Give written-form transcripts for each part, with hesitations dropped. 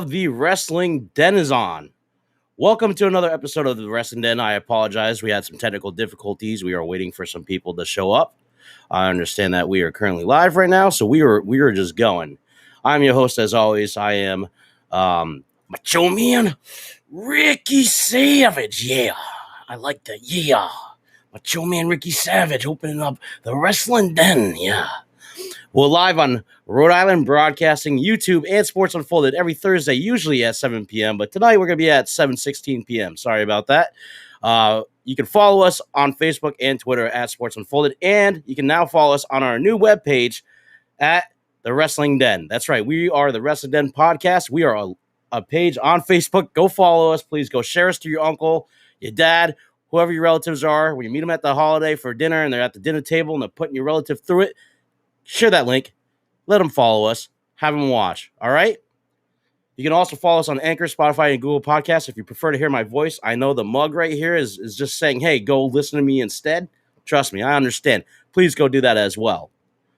The Wrestling Den is on. Welcome to another episode of the Wrestling Den. I apologize. We had some technical difficulties. We are waiting for some people to show up. I understand that we are currently live right now, so we are just going. I'm your host, as always. I am Macho Man Ricky Savage. Yeah, I like that. Yeah, Macho Man Ricky Savage opening up the Wrestling Den. Yeah. We're live on Rhode Island Broadcasting, YouTube, and Sports Unfolded every Thursday, usually at 7 p.m. But tonight we're going to be at 7:16 p.m. Sorry about that. You can follow us on Facebook and Twitter at Sports Unfolded, and you can now follow us on our new webpage at The Wrestling Den. That's right. We are The Wrestling Den Podcast. We are a page on Facebook. Go follow us. Please go share us to your uncle, your dad, whoever your relatives are. When you meet them at the holiday for dinner and they're at the dinner table and they're putting your relative through it, share that link. Let them follow us. Have them watch. All right? You can also follow us on Anchor, Spotify, and Google Podcasts if you prefer to hear my voice. I know the mug right here is just saying, hey, go listen to me instead. Trust me, I understand. Please go do that as well.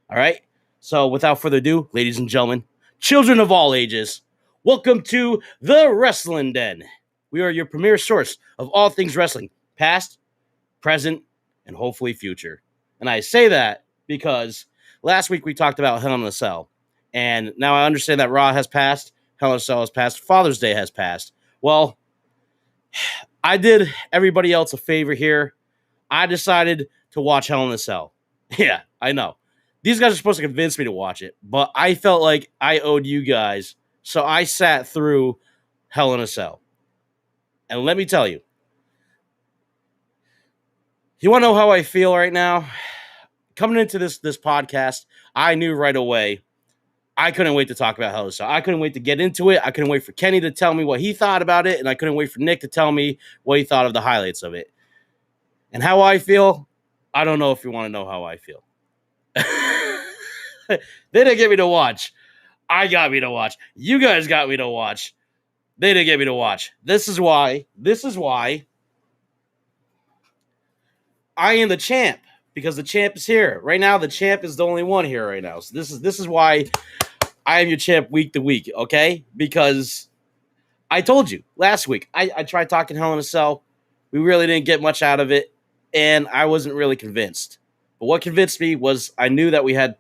All right? So without further ado, ladies and gentlemen, children of all ages, welcome to the Wrestling Den. We are your premier source of all things wrestling, past, present, and hopefully future. And I say that because last week we talked about Hell in a Cell, and now I understand that Raw has passed, Hell in a Cell has passed, Father's Day has passed. Well, I did everybody else a favor here. I decided to watch Hell in a Cell. Yeah, I know. These guys are supposed to convince me to watch it, but I felt like I owed you guys, so I sat through Hell in a Cell. And let me tell you, you want to know how I feel right now? Coming into this podcast, I knew right away I couldn't wait to talk about Hell in a Cell. I couldn't wait to get into it. I couldn't wait for Kenny to tell me what he thought about it, and I couldn't wait for Nick to tell me what he thought of the highlights of it. And how I feel, I don't know if you want to know how I feel. They didn't get me to watch. I got me to watch. You guys got me to watch. They didn't get me to watch. This is why I am the champ. Because the champ is here. Right now, the champ is the only one here right now. So this is why I am your champ week to week, okay? Because I told you last week, I tried talking Hell in a Cell. We really didn't get much out of it, and I wasn't really convinced. But what convinced me was I knew that we had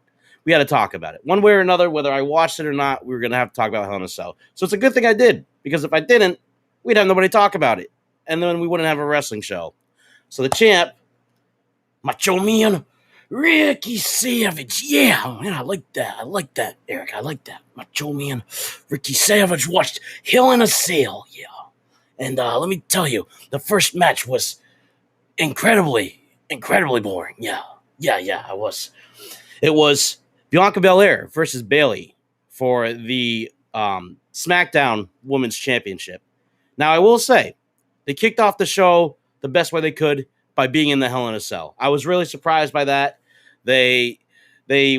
to talk about it. One way or another, whether I watched it or not, we were going to have to talk about Hell in a Cell. So it's a good thing I did, because if I didn't, we'd have nobody talk about it, and then we wouldn't have a wrestling show. So the champ, Macho Man Ricky Savage. Yeah, man, I like that, Eric. I like that. Macho Man Ricky Savage watched Hell in a Cell. Yeah. And let me tell you, the first match was incredibly boring. Yeah, it was. It was Bianca Belair versus Bayley for the SmackDown Women's Championship. Now, I will say, they kicked off the show the best way they could by being in the Hell in a Cell. I was really surprised by that. They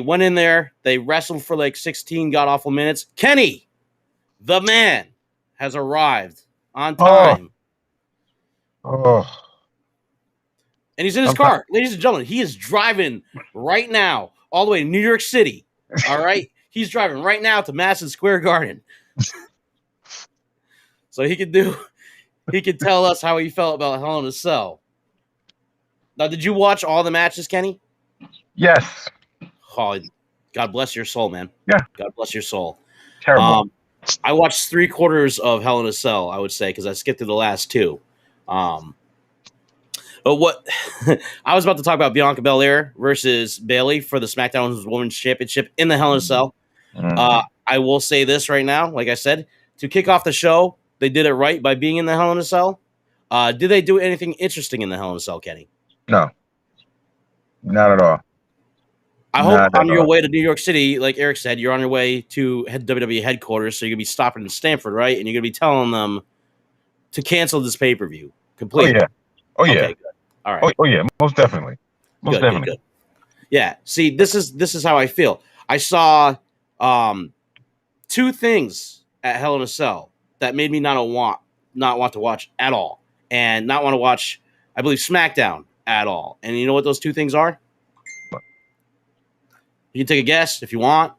went in there. They wrestled for like 16 god-awful minutes. Kenny, the man, has arrived on time. Oh. And he's in his car. Ladies and gentlemen, he is driving right now all the way to New York City. All right? He's driving right now to Madison Square Garden. So he could tell us how he felt about Hell in a Cell. Now, did you watch all the matches, Kenny? Yes. Oh, God bless your soul, man. Yeah. God bless your soul. Terrible. I watched 3/4 of Hell in a Cell, I would say, because I skipped through the last two. But what I was about to talk about Bianca Belair versus Bayley for the SmackDown Women's Championship in the Hell in a Cell. I will say this right now, like I said, to kick off the show, they did it right by being in the Hell in a Cell. Did they do anything interesting in the Hell in a Cell, Kenny? No, not at all. I hope on your way to New York City, like Eric said, you're on your way to WWE headquarters, so you're going to be stopping in Stamford, right? And you're going to be telling them to cancel this pay-per-view completely. Oh, yeah. Okay, good. All right. Oh, yeah, most definitely. Good. Yeah, see, this is how I feel. I saw two things at Hell in a Cell that made me not want to watch at all, and not want to watch, I believe, SmackDown at all. And you know what those two things are? You can take a guess if you want.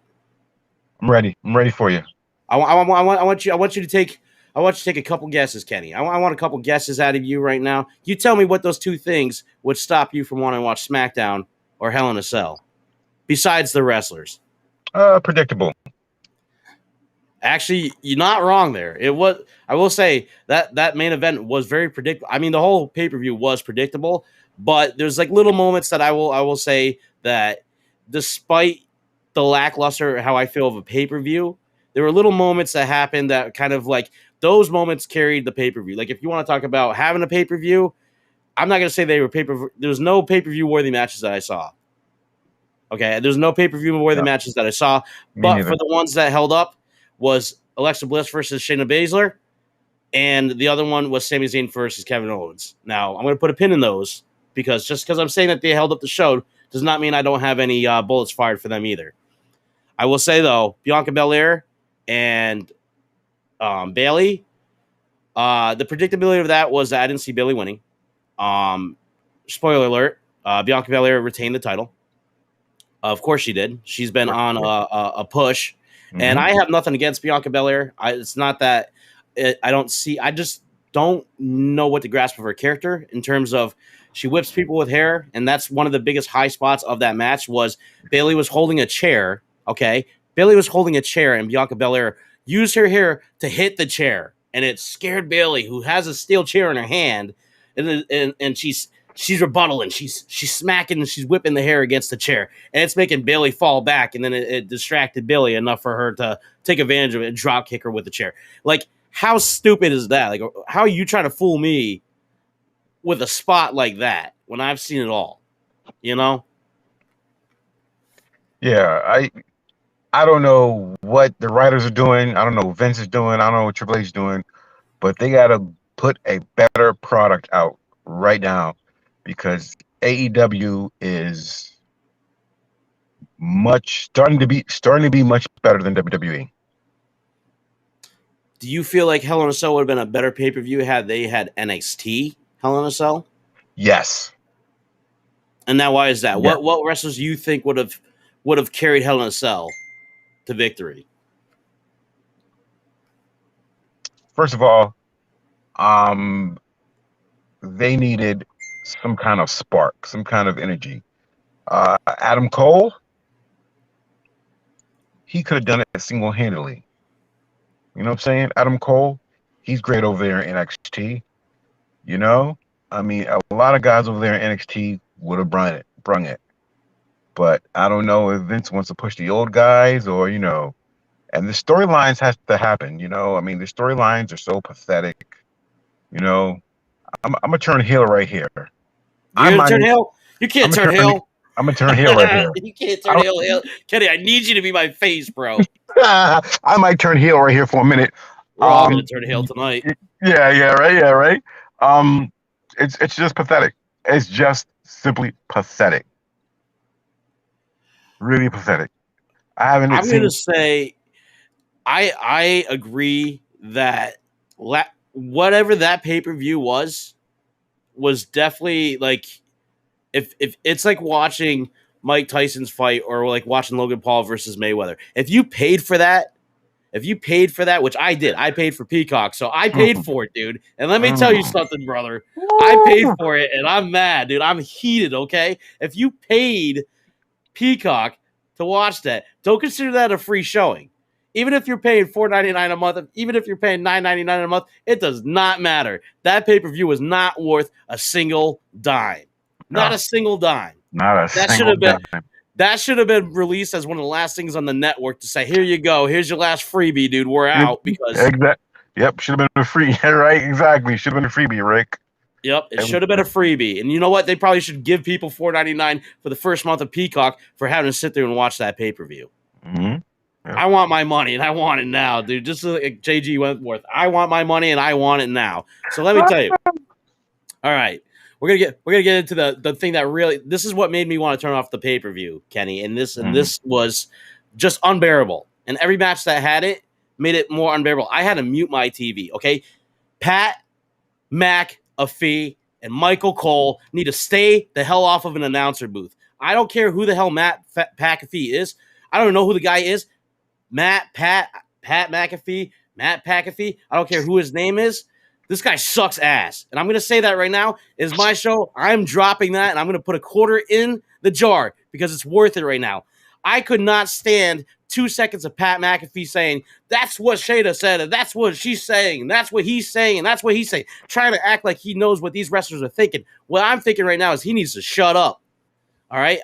I'm ready. I'm ready for you. I want you to take a couple guesses, Kenny. I want a couple guesses out of you right now. You tell me what those two things would stop you from wanting to watch SmackDown or Hell in a Cell, besides the wrestlers. Predictable. Actually, you're not wrong there. It was. I will say that main event was very predictable. I mean, the whole pay per view was predictable, but there's like little moments that I will say that despite the lackluster how I feel of a pay per view, there were little moments that happened that kind of like those moments carried the pay per view. Like if you want to talk about having a pay per view, I'm not gonna say they were pay per. There was no pay per view worthy matches that I saw. Okay, there's no pay per view worthy matches that I saw, but for the ones that held up was Alexa Bliss versus Shayna Baszler, and the other one was Sami Zayn versus Kevin Owens. Now I'm going to put a pin in those because just because I'm saying that they held up the show does not mean I don't have any bullets fired for them either. I will say though, Bianca Belair and Bayley, the predictability of that was that I didn't see Bayley winning. Spoiler alert: Bianca Belair retained the title. Of course she did. She's been on a push, and I have nothing against Bianca Belair. It's not that I don't see. I just don't know what to grasp of her character in terms of she whips people with hair, and that's one of the biggest high spots of that match. Was Bayley was holding a chair. Okay, Bayley was holding a chair, and Bianca Belair used her hair to hit the chair, and it scared Bayley, who has a steel chair in her hand, and she's rebuttaling, she's smacking, and she's whipping the hair against the chair, and it's making Bayley fall back, and then it distracted Bayley enough for her to take advantage of it and drop kick her with the chair. Like, how stupid is that? Like, how are you trying to fool me with a spot like that when I've seen it all? You know? Yeah, I don't know what the writers are doing. I don't know what Vince is doing. I don't know what Triple H is doing, but they got to put a better product out right now because AEW is starting to be much better than WWE. Do you feel like Hell in a Cell would have been a better pay-per-view had they had NXT Hell in a Cell? Yes. And now why is that? Yeah. What wrestlers do you think would have carried Hell in a Cell to victory? First of all, they needed some kind of spark, some kind of energy. Adam Cole, he could have done it single-handedly. You know what I'm saying? Adam Cole, he's great over there in NXT. You know, I mean, a lot of guys over there in NXT would have brung it. But I don't know if Vince wants to push the old guys or, you know, and the storylines has to happen. You know, I mean, the storylines are so pathetic. You know, I'm gonna turn heel right here. You're gonna turn heel? You can't turn heel. I'm gonna turn heel right here. You can't turn heel. Kenny, I need you to be my face, bro. I might turn heel right here for a minute. We're all gonna turn heel tonight. Yeah, right. It's just pathetic. It's just simply pathetic. Really pathetic. I'm gonna say, I agree that whatever that pay-per-view was definitely like if it's like watching Mike Tyson's fight or like watching Logan Paul versus Mayweather. If you paid for that, which I did, I paid for Peacock, so I paid for it, dude. And let me tell you something, brother. I paid for it, and I'm mad, dude. I'm heated, okay? If you paid Peacock to watch that, don't consider that a free showing. Even if you're paying $4.99 a month, even if you're paying $9.99 a month, it does not matter. That pay-per-view was not worth a single dime. Not a single dime. Not a single dime. That should have been released as one of the last things on the network to say, here you go. Here's your last freebie, dude. We're out. Because Yep, should have been a free. Right, exactly. Should have been a freebie, Rick. Yep, it should have been a freebie. And you know what? They probably should give people $4.99 for the first month of Peacock for having to sit there and watch that pay-per-view. Mm-hmm. Yep. I want my money, and I want it now, dude. Just like J.G. Wentworth. I want my money, and I want it now. So let me tell you. All right. We're gonna get into the thing that really, this is what made me want to turn off the pay-per-view, Kenny. And this was just unbearable. And every match that had it made it more unbearable. I had to mute my TV, okay? Pat McAfee and Michael Cole need to stay the hell off of an announcer booth. I don't care who the hell Matt McAfee is. I don't know who the guy is. Pat, Pat McAfee, Matt McAfee, I don't care who his name is. This guy sucks ass. And I'm going to say that right now. It's my show. I'm dropping that, and I'm going to put a quarter in the jar because it's worth it right now. I could not stand 2 seconds of Pat McAfee saying, that's what Shayna said, and that's what she's saying, and that's what he's saying, and that's what he's saying, trying to act like he knows what these wrestlers are thinking. What I'm thinking right now is he needs to shut up. All right?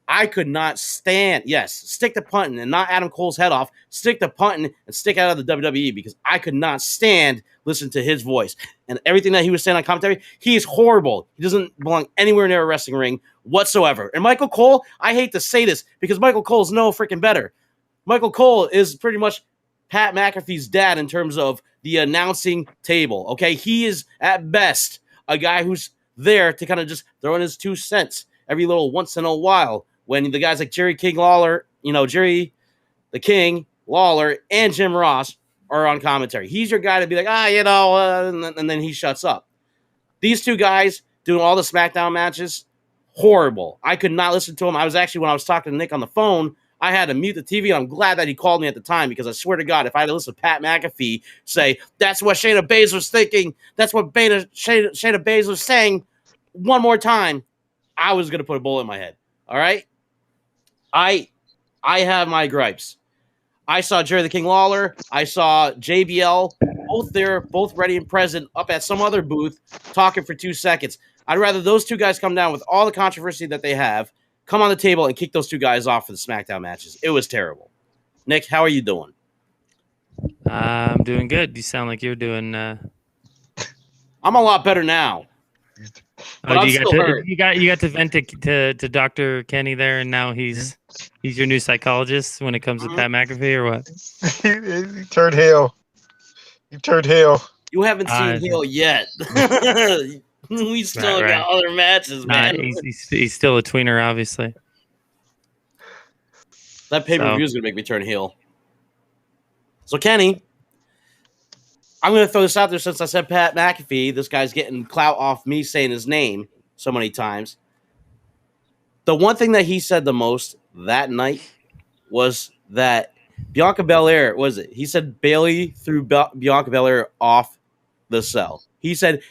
I could not stand, yes, stick to punting and not Adam Cole's head off, stick to punting and stick out of the WWE because I could not stand listening to his voice. And everything that he was saying on commentary, he is horrible. He doesn't belong anywhere near a wrestling ring whatsoever. And Michael Cole, I hate to say this because Michael Cole's no freaking better. Michael Cole is pretty much Pat McAfee's dad in terms of the announcing table, okay? He is, at best, a guy who's there to kind of just throw in his 2 cents every little once in a while when the guys like Jerry King Lawler, Jerry the King Lawler, and Jim Ross are on commentary. He's your guy to be like, and then he shuts up. These two guys doing all the SmackDown matches, horrible. I could not listen to him. When I was talking to Nick on the phone, I had to mute the TV, and I'm glad that he called me at the time because I swear to God, if I had to listen to Pat McAfee say, that's what Shayna Baszler's thinking, that's what Shayna Baszler's saying, one more time, I was going to put a bullet in my head. All right? I have my gripes. I saw Jerry the King Lawler. I saw JBL, both there, both ready and present, up at some other booth, talking for 2 seconds. I'd rather those two guys come down with all the controversy that they have, come on the table and kick those two guys off for the SmackDown matches. It was terrible. Nick, how are you doing? I'm doing good. You sound like you're doing. I'm a lot better now. But you got to vent to Dr. Kenny there, and now he's your new psychologist when it comes to Pat McAfee, or what? He turned heel. You haven't seen heel yet. We still got other matches, man. He's still a tweener, obviously. That pay-per-view is going to make me turn heel. So, Kenny, I'm going to throw this out there since I said Pat McAfee. This guy's getting clout off me saying his name so many times. The one thing that he said the most that night was that Bianca Belair, he said Bayley threw Bianca Belair off the cell. He said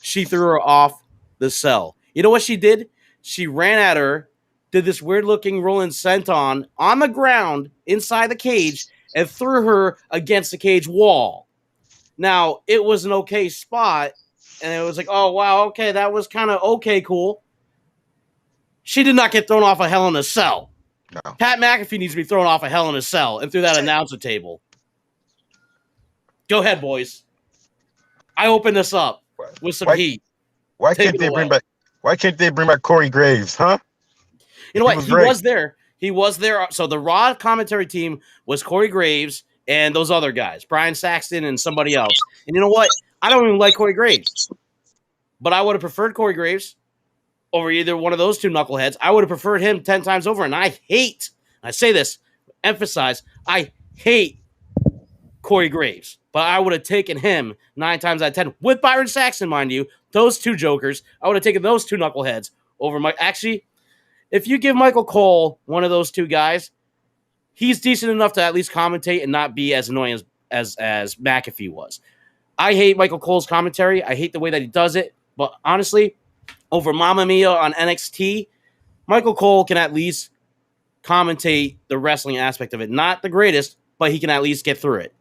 she threw her off the cell. You know what she did? She ran at her, did this weird-looking rolling senton on the ground inside the cage, and threw her against the cage wall. Now, it was an okay spot, and it was like, oh, wow, okay, that was kind of okay, cool. She did not get thrown off a Hell in a Cell. No. Pat McAfee needs to be thrown off a Hell in a Cell and through that announcer table. Go ahead, boys. I open this up with some heat. Why can't they bring back Corey Graves, huh? You know what? He was there. He was there. So the Raw commentary team was Corey Graves and those other guys, Brian Saxton and somebody else. And you know what? I don't even like Corey Graves. But I would have preferred Corey Graves over either one of those two knuckleheads. I would have preferred him 10 times over. And I say this, emphasize, I hate Corey Graves. But I would have taken him 9 times out of 10 with Byron Saxton, mind you. Those two jokers. I would have taken those two knuckleheads over Mike. Actually, if you give Michael Cole one of those two guys, he's decent enough to at least commentate and not be as annoying as McAfee was. I hate Michael Cole's commentary. I hate the way that he does it. But honestly, over Mamma Mia on NXT, Michael Cole can at least commentate the wrestling aspect of it. Not the greatest, but he can at least get through it.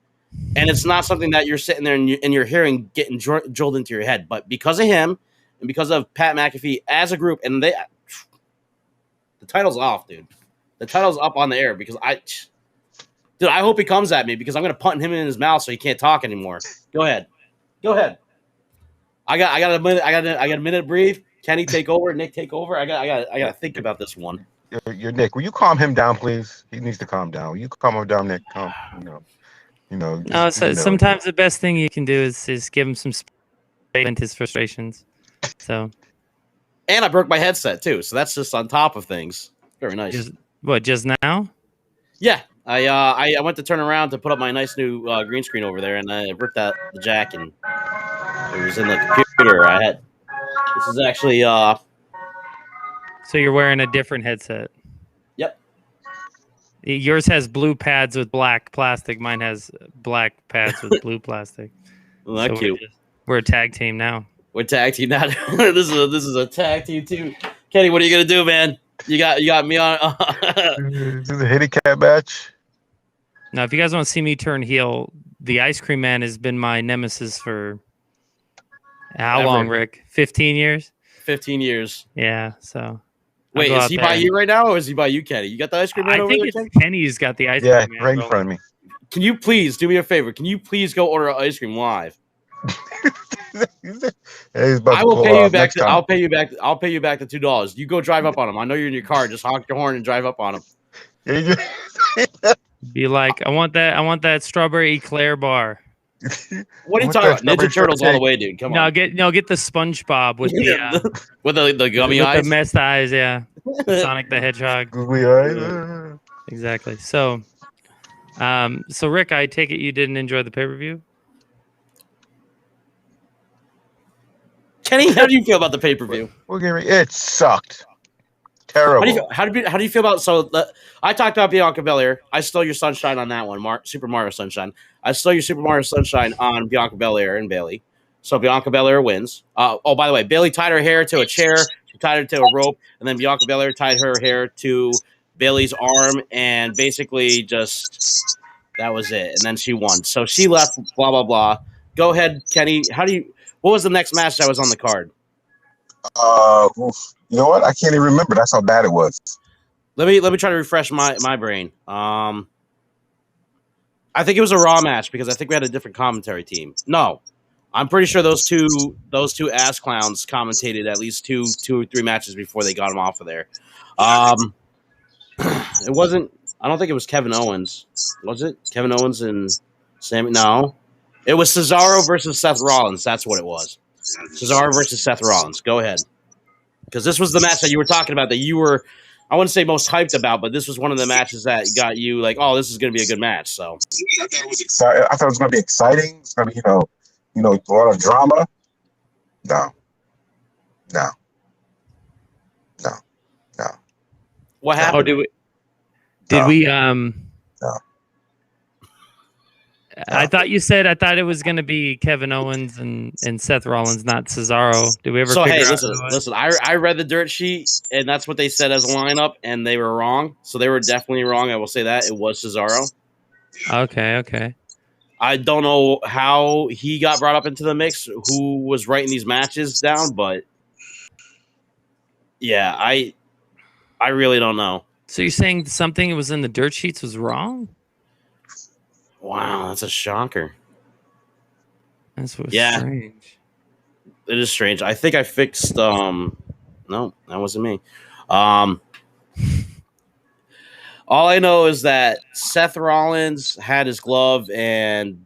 And it's not something that you're sitting there and you're hearing getting drilled into your head. But because of him and because of Pat McAfee as a group, and the title's off, dude. The title's up on the air because I hope he comes at me because I'm going to punt him in his mouth so he can't talk anymore. Go ahead. I got a minute. I got a minute to breathe. Kenny, take over. Nick, take over. I got to think about this one. You're Nick. Will you calm him down, please? He needs to calm down. Will you calm him down, Nick? Sometimes the best thing you can do is give him some space and his frustrations. So, and I broke my headset too, so that's just on top of things. Very nice. Just now? Yeah, I went to turn around to put up my nice new green screen over there, and I ripped out the jack, and it was in the computer I had. This is actually. So you're wearing a different headset. Yep. Yours has blue pads with black plastic. Mine has black pads with blue plastic. Well, that's cute. We're a tag team now. We're tag team now. This is a tag team too. Kenny, what are you gonna do, man? You got me on. This is a handicap match. Now, if you guys want to see me turn heel, the Ice Cream Man has been my nemesis for how long, Rick? 15 years? 15 years. Yeah, so. Wait, is he by you right now, or is he by you, Kenny? You got the Ice Cream Man over there, I think it's Kenny who's got the Ice Cream Man. Yeah, right in front of me. Can you please do me a favor? Can you please go order ice cream live? I will pay you back. I'll pay you back. I'll pay you back the $2. You go drive up on him. I know you're in your car. Just honk your horn and drive up on him. Be like, I want that strawberry eclair bar. What are you talking about? Ninja Turtles all the way, dude. Come on. Get the SpongeBob with with the gummy eyes, the messed eyes. Yeah, Sonic the Hedgehog. Exactly. So, Rick, I take it you didn't enjoy the pay-per-view? Kenny, how do you feel about the pay-per-view? It sucked. Terrible. How do you feel about I talked about Bianca Belair. I stole your sunshine on that one, Super Mario Sunshine. I stole your Super Mario Sunshine on Bianca Belair and Bayley. So Bianca Belair wins. Oh, by the way, Bayley tied her hair to a chair. She tied it to a rope, and then Bianca Belair tied her hair to Bayley's arm, and basically just that was it. And then she won. So she left. Blah blah blah. Go ahead, Kenny. What was the next match that was on the card? You know what? I can't even remember. That's how bad it was. Let me try to refresh my brain. I think it was a Raw match because I think we had a different commentary team. No, I'm pretty sure those two ass clowns commentated at least two or three matches before they got him off of there. It wasn't. I don't think it was Kevin Owens. Was it Kevin Owens and Sammy? No, it was Cesaro versus Seth Rollins. That's what it was. Cesaro versus Seth Rollins. Go ahead. Because this was the match that you were talking about that you were, I wouldn't say most hyped about, but this was one of the matches that got you like, oh, this is going to be a good match. So I thought it was exciting. I thought it was going to be exciting. It's going to be, a lot of drama. No. What happened? Oh, did we? No. I thought it was going to be Kevin Owens and Seth Rollins, not Cesaro. Did we ever? So hey, listen. I read the dirt sheet, and that's what they said as a lineup, and they were wrong. So they were definitely wrong. I will say that it was Cesaro. Okay. I don't know how he got brought up into the mix. Who was writing these matches down? But yeah, I really don't know. So you're saying something that was in the dirt sheets was wrong? Wow, that's a shocker. That's strange. It is strange. I think I fixed no, that wasn't me. All I know is that Seth Rollins had his glove and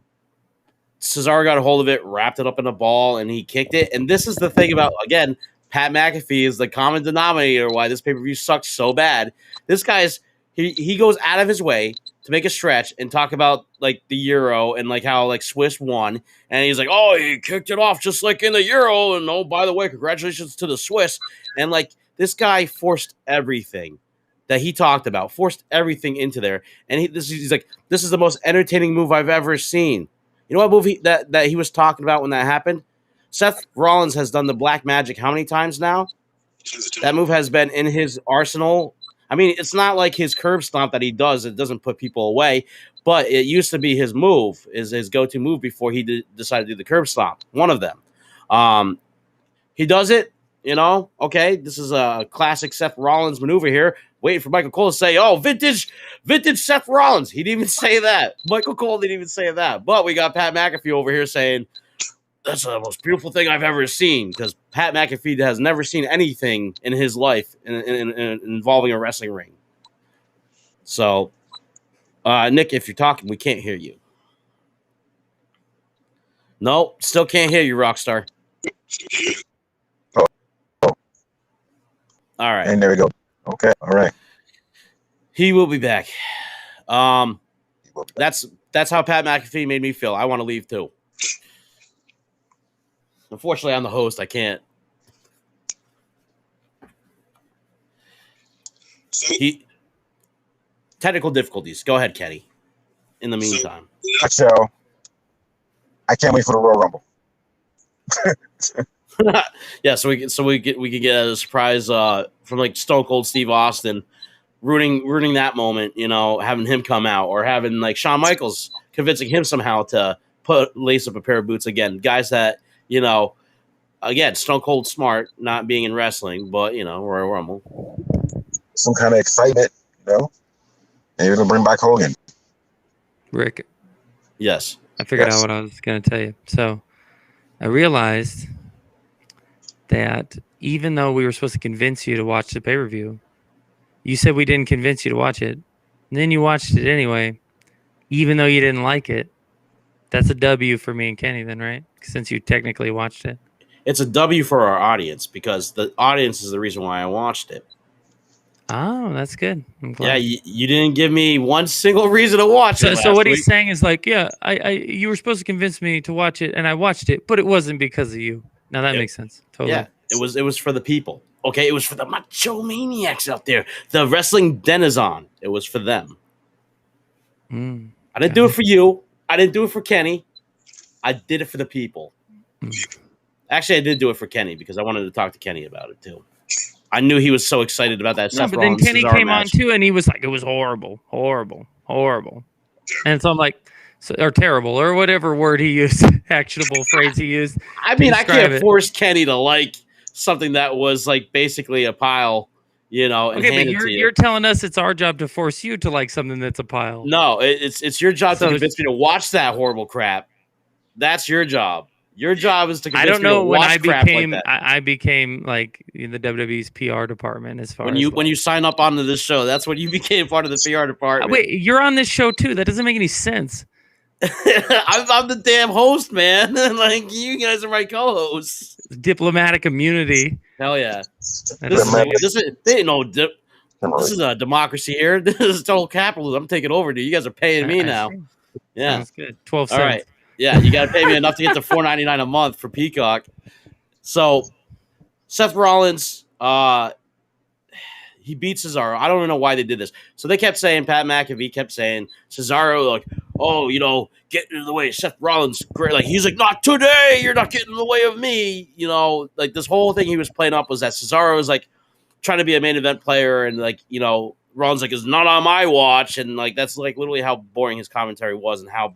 Cesaro got a hold of it, wrapped it up in a ball, and he kicked it. And this is the thing about, again, Pat McAfee is the common denominator why this pay-per-view sucks so bad. This guy's he goes out of his way to make a stretch and talk about like the Euro and like how like Swiss won, and he's like, oh, he kicked it off just like in the Euro, and oh, by the way, congratulations to the Swiss. And like this guy forced everything that he talked about, forced everything into there, and he's like, this is the most entertaining move I've ever seen. You know what movie that he was talking about when that happened? Seth Rollins has done the Black Magic how many times now? That move has been in his arsenal. I mean, it's not like his curb stomp that he does. It doesn't put people away, but it used to be his move, is his go-to move before he decided to do the curb stomp. One of them. He does it, okay, this is a classic Seth Rollins maneuver here. Waiting for Michael Cole to say, oh, vintage Seth Rollins. He didn't even say that. Michael Cole didn't even say that. But we got Pat McAfee over here saying, that's the most beautiful thing I've ever seen, because Pat McAfee has never seen anything in his life involving a wrestling ring. So, Nick, if you're talking, we can't hear you. No, still can't hear you, Rockstar. Oh. All right. And there we go. Okay. All right. He will be back. That's how Pat McAfee made me feel. I want to leave too. Unfortunately, I'm the host. I can't. technical difficulties. Go ahead, Kenny. In the meantime, Nutshell, I can't wait for the Royal Rumble. yeah. So we could get a surprise from like Stone Cold Steve Austin, ruining that moment. You know, having him come out, or having like Shawn Michaels convincing him somehow to lace up a pair of boots again. Guys that, you know, again, Stone Cold smart, not being in wrestling, but you know, Royal Rumble. Some kind of excitement, you know. Maybe it'll bring back Hogan. Rick, Yes. I figured out what I was going to tell you. So I realized that even though we were supposed to convince you to watch the pay-per-view, you said we didn't convince you to watch it. And then you watched it anyway, even though you didn't like it. That's a W for me and Kenny then, right? Since you technically watched it. It's a W for our audience because the audience is the reason why I watched it. Oh, that's good. I'm glad. Yeah, you didn't give me one single reason to watch it. So what he's saying is like, yeah, you were supposed to convince me to watch it, and I watched it, but it wasn't because of you. Now that makes sense. Totally. Yeah, it was for the people. Okay, it was for the macho maniacs out there, the wrestling denizen. It was for them. I didn't do it for you. I didn't do it for Kenny. I did it for the people. Actually, I did do it for Kenny because I wanted to talk to Kenny about it too. I knew he was so excited about that. No, but then Kenny came on too, and he was like, "It was horrible, horrible, horrible," and so I'm like, or terrible, or whatever word he used, actionable phrase he used. I mean, I can't force Kenny to like something that was like basically a pile, you know. Okay, but you're telling us it's our job to force you to like something that's a pile. No, it's your job to convince me to watch that horrible crap. That's your job. Your job is to convince me to watch crap like that. I became like in the WWE's PR department as far when you sign up onto this show. That's when you became part of the PR department. Wait, you're on this show too? That doesn't make any sense. I'm the damn host, man. Like you guys are my co-hosts. Diplomatic immunity. Hell yeah. This is a democracy here. This is total capitalism. I'm taking over, dude. You guys are paying me now. Yeah, that's good. 12 cents. All right. Yeah, you got to pay me enough to get to $4.99 a month for Peacock. So, Seth Rollins, he beats Cesaro. I don't even know why they did this. So they kept saying, Pat McAfee kept saying, Cesaro, like, oh, you know, get in the way. Seth Rollins, great. Like, he's like, not today. You're not getting in the way of me. You know, like this whole thing he was playing up was that Cesaro was like trying to be a main event player, and like, you know, Rollins like, it's not on my watch, and like that's like literally how boring his commentary was and how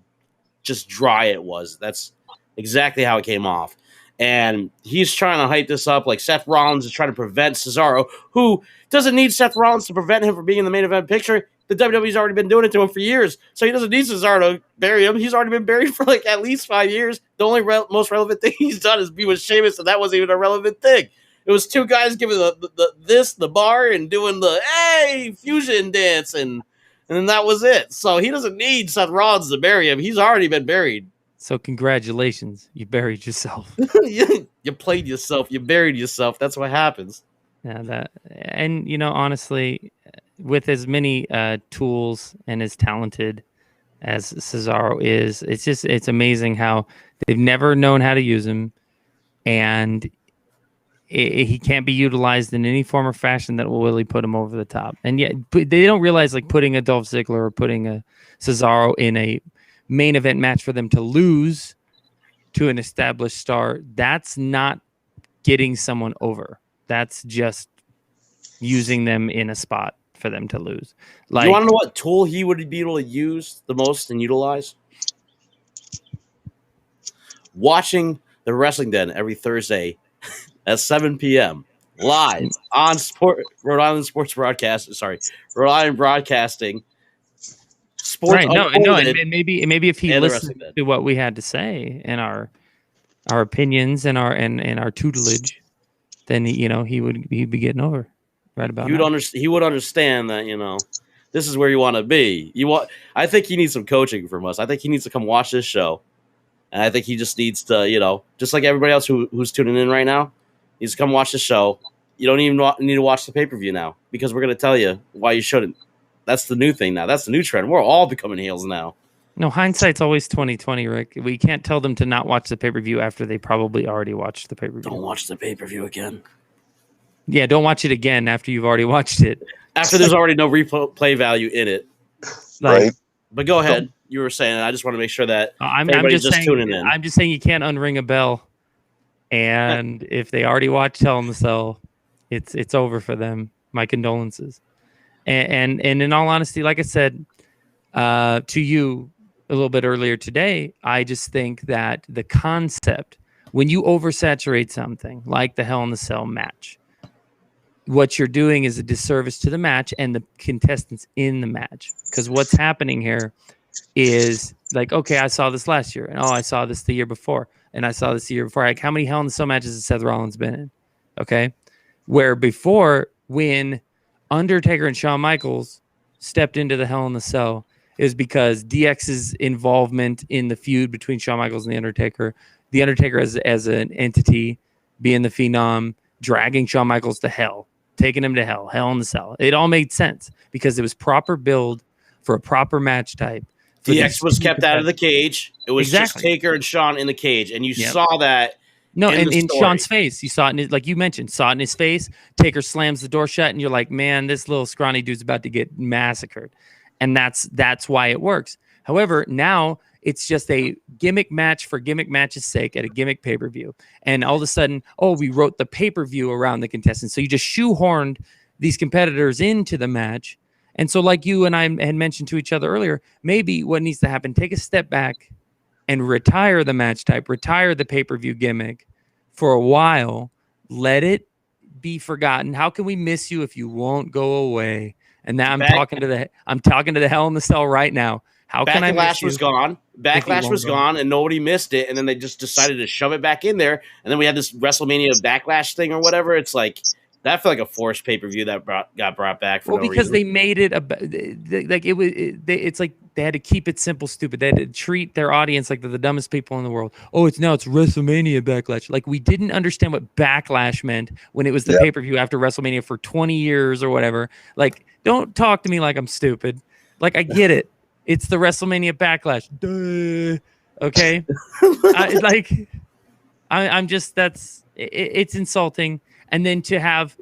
just dry it was. That's exactly how it came off. And he's trying to hype this up like Seth Rollins is trying to prevent Cesaro, who doesn't need Seth Rollins to prevent him from being in the main event picture. The WWE's already been doing it to him for years, so he doesn't need Cesaro to bury him. He's already been buried for like at least 5 years. The only most relevant thing he's done is be with Sheamus, and that wasn't even a relevant thing. It was two guys giving the bar and doing the hey fusion dance, and then that was it. So he doesn't need Seth Rollins to bury him. He's already been buried. So congratulations, you buried yourself. You played yourself. You buried yourself. That's what happens. Yeah, and you know, honestly, with as many tools and as talented as Cesaro is, it's amazing how they've never known how to use him, and he can't be utilized in any form or fashion that will really put him over the top. And yet, they don't realize like putting a Dolph Ziggler or putting a Cesaro in a main event match for them to lose to an established star, that's not getting someone over. That's just using them in a spot for them to lose. Like, you want to know what tool he would be able to use the most and utilize? Watching the Wrestling Den every Thursday at 7 p.m. live on Rhode Island Sports Broadcast. Sorry, Rhode Island Broadcasting. Sports, right? No, and maybe if he listened to what we had to say and our opinions and our tutelage, then he'd be getting over right about. He would understand that this is where you want to be. I think he needs some coaching from us. I think he needs to come watch this show, and I think he just needs to just like everybody else who's tuning in right now, needs to come watch the show. You don't even need to watch the pay-per-view now because we're going to tell you why you shouldn't. That's the new thing now. That's the new trend. We're all becoming heels now. No, hindsight's always 20/20, Rick. We can't tell them to not watch the pay-per-view after they probably already watched the pay-per-view. Don't watch the pay-per-view again. Yeah, don't watch it again after you've already watched it. After there's already no replay value in it. Like, Right. But go ahead. You were saying. I just want to make sure that I'm everybody's just saying. tuning in. I'm just saying you can't unring a bell. And if they already watched Hell in the Cell, it's over for them. My condolences. And in all honesty, like I said to you a little bit earlier today, I just think that the concept, when you oversaturate something like the Hell in the Cell match, what you're doing is a disservice to the match and the contestants in the match. Because what's happening here is like, okay, I saw this last year, and I saw this the year before, and I saw this the year before. Like, how many Hell in the Cell matches has Seth Rollins been in? Okay, where before, when Undertaker and Shawn Michaels stepped into the Hell in the Cell, is because DX's involvement in the feud between Shawn Michaels and the Undertaker as an entity, being the Phenom, dragging Shawn Michaels to hell, taking him to Hell in the Cell. It all made sense because it was proper build for a proper match type. DX was kept out of the cage. It was just Taker and Shawn in the cage, and you saw that. No, and in Shawn's face, you saw it, like you mentioned, saw it in his face. Taker slams the door shut, and you're like, man, this little scrawny dude's about to get massacred. And that's why it works. However, now it's just a gimmick match for gimmick match's sake at a gimmick pay-per-view. And all of a sudden, we wrote the pay-per-view around the contestants. So you just shoehorned these competitors into the match. And so like you and I had mentioned to each other earlier, maybe what needs to happen, take a step back and retire the match type, retire the pay-per-view gimmick for a while, let it be forgotten. How can we miss you if you won't go away? And now I'm talking to the Hell in the Cell right now. How can I miss you? Backlash was gone. Backlash was gone, and nobody missed it. And then they just decided to shove it back in there. And then we had this WrestleMania Backlash thing or whatever. It's like that felt like a forced pay-per-view that got brought back for no reason. Because they made it it's like they had to keep it simple, stupid. They had to treat their audience like they're the dumbest people in the world. Oh, it's WrestleMania Backlash. Like, we didn't understand what Backlash meant when it was the pay-per-view after WrestleMania for 20 years or whatever. Like, don't talk to me like I'm stupid. Like, I get it. It's the WrestleMania Backlash. Duh. Okay? I'm just, it's insulting. And then to have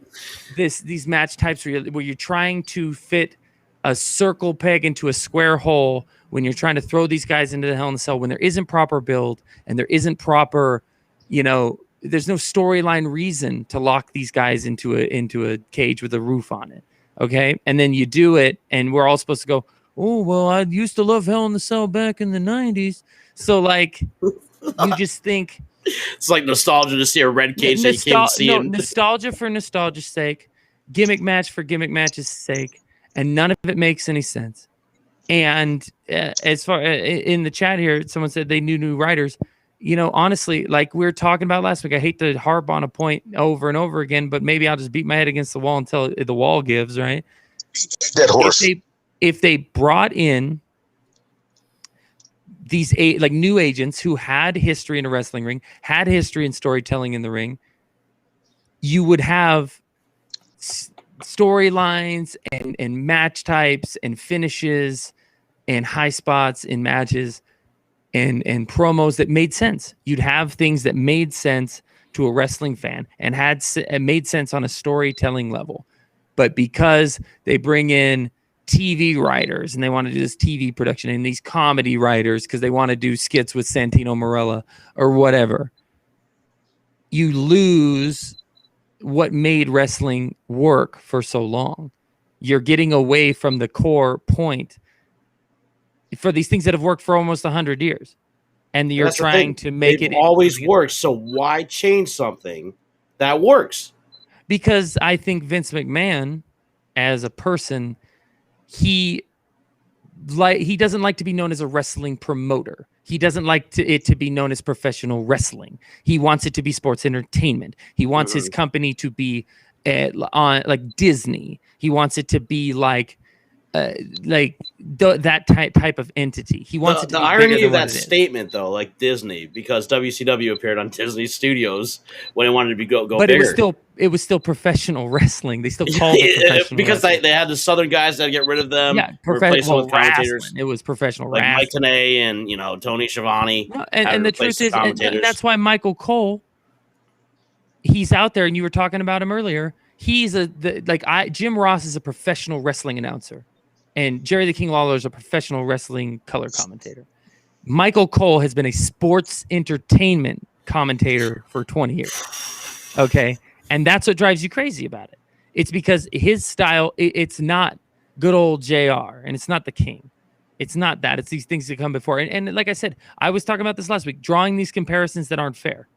these match types where you're trying to fit a circle peg into a square hole, when you're trying to throw these guys into the Hell in the Cell, when there isn't proper build and there isn't proper, there's no storyline reason to lock these guys into a cage with a roof on it. Okay. And then you do it, and we're all supposed to go, oh, well, I used to love Hell in the Cell back in the 90s. So, like, you just think it's like nostalgia to see a red cage that you can't see. Nostalgia for nostalgia's sake, gimmick match for gimmick match's sake, and none of it makes any sense. And as far in the chat here, someone said they knew new writers. Honestly, like we were talking about last week, I hate to harp on a point over and over again, but maybe I'll just beat my head against the wall until the wall gives, right? Dead horse. If they brought in these new agents who had history in a wrestling ring, had history in storytelling in the ring, you would have storylines and match types and finishes and high spots in matches and promos that made sense. You'd have things that made sense to a wrestling fan and made sense on a storytelling level. But because they bring in TV writers and they want to do this TV production, and these comedy writers because they want to do skits with Santino Marella or whatever, you lose what made wrestling work for so long. You're getting away from the core point for these things that have worked for almost 100 years. And you're trying to make it always works. So why change something that works? Because I think Vince McMahon, as a person, he doesn't like to be known as a wrestling promoter. He doesn't like it to be known as professional wrestling. He wants it to be sports entertainment. He wants his company to be on like Disney. He wants it to be like that type of entity. He wants it to be irony of that statement, though, like Disney, because WCW appeared on Disney Studios when it wanted to go but bigger. It was still professional wrestling. They still called it professional because wrestling. they had the Southern guys that get rid of them. Yeah, replace them with commentators. It was professional like wrestling. Mike Tenay and Tony Schiavone. No, and the truth is, and that's why Michael Cole, he's out there, and you were talking about him earlier. He's Jim Ross is a professional wrestling announcer. And Jerry the King Lawler is a professional wrestling color commentator. Michael Cole has been a sports entertainment commentator for 20 years. Okay. And that's what drives you crazy about it. It's because his style, it's not good old JR, and it's not the King. It's not that. It's these things that come before. And like I said, I was talking about this last week, drawing these comparisons that aren't fair.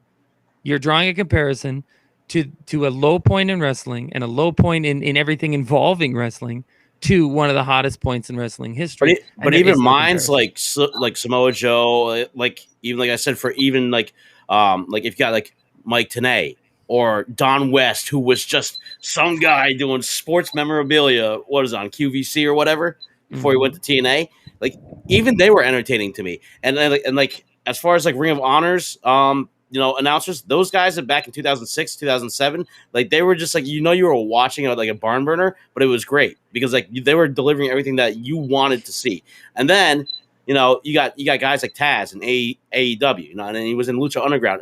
You're drawing a comparison to a low point in wrestling and a low point in everything involving wrestling to one of the hottest points in wrestling history. But even mine's like Samoa Joe, like even like I said, for even like if you got like Mike Tenay or Don West, who was just some guy doing sports memorabilia, what is it, on QVC or whatever before he went to TNA, like even they were entertaining to me. And like as far as like Ring of Honors, announcers, those guys that back in 2006, 2007, like they were just like, you were watching like a barn burner, but it was great because like they were delivering everything that you wanted to see. And then, you got guys like Taz and AEW, and then he was in Lucha Underground.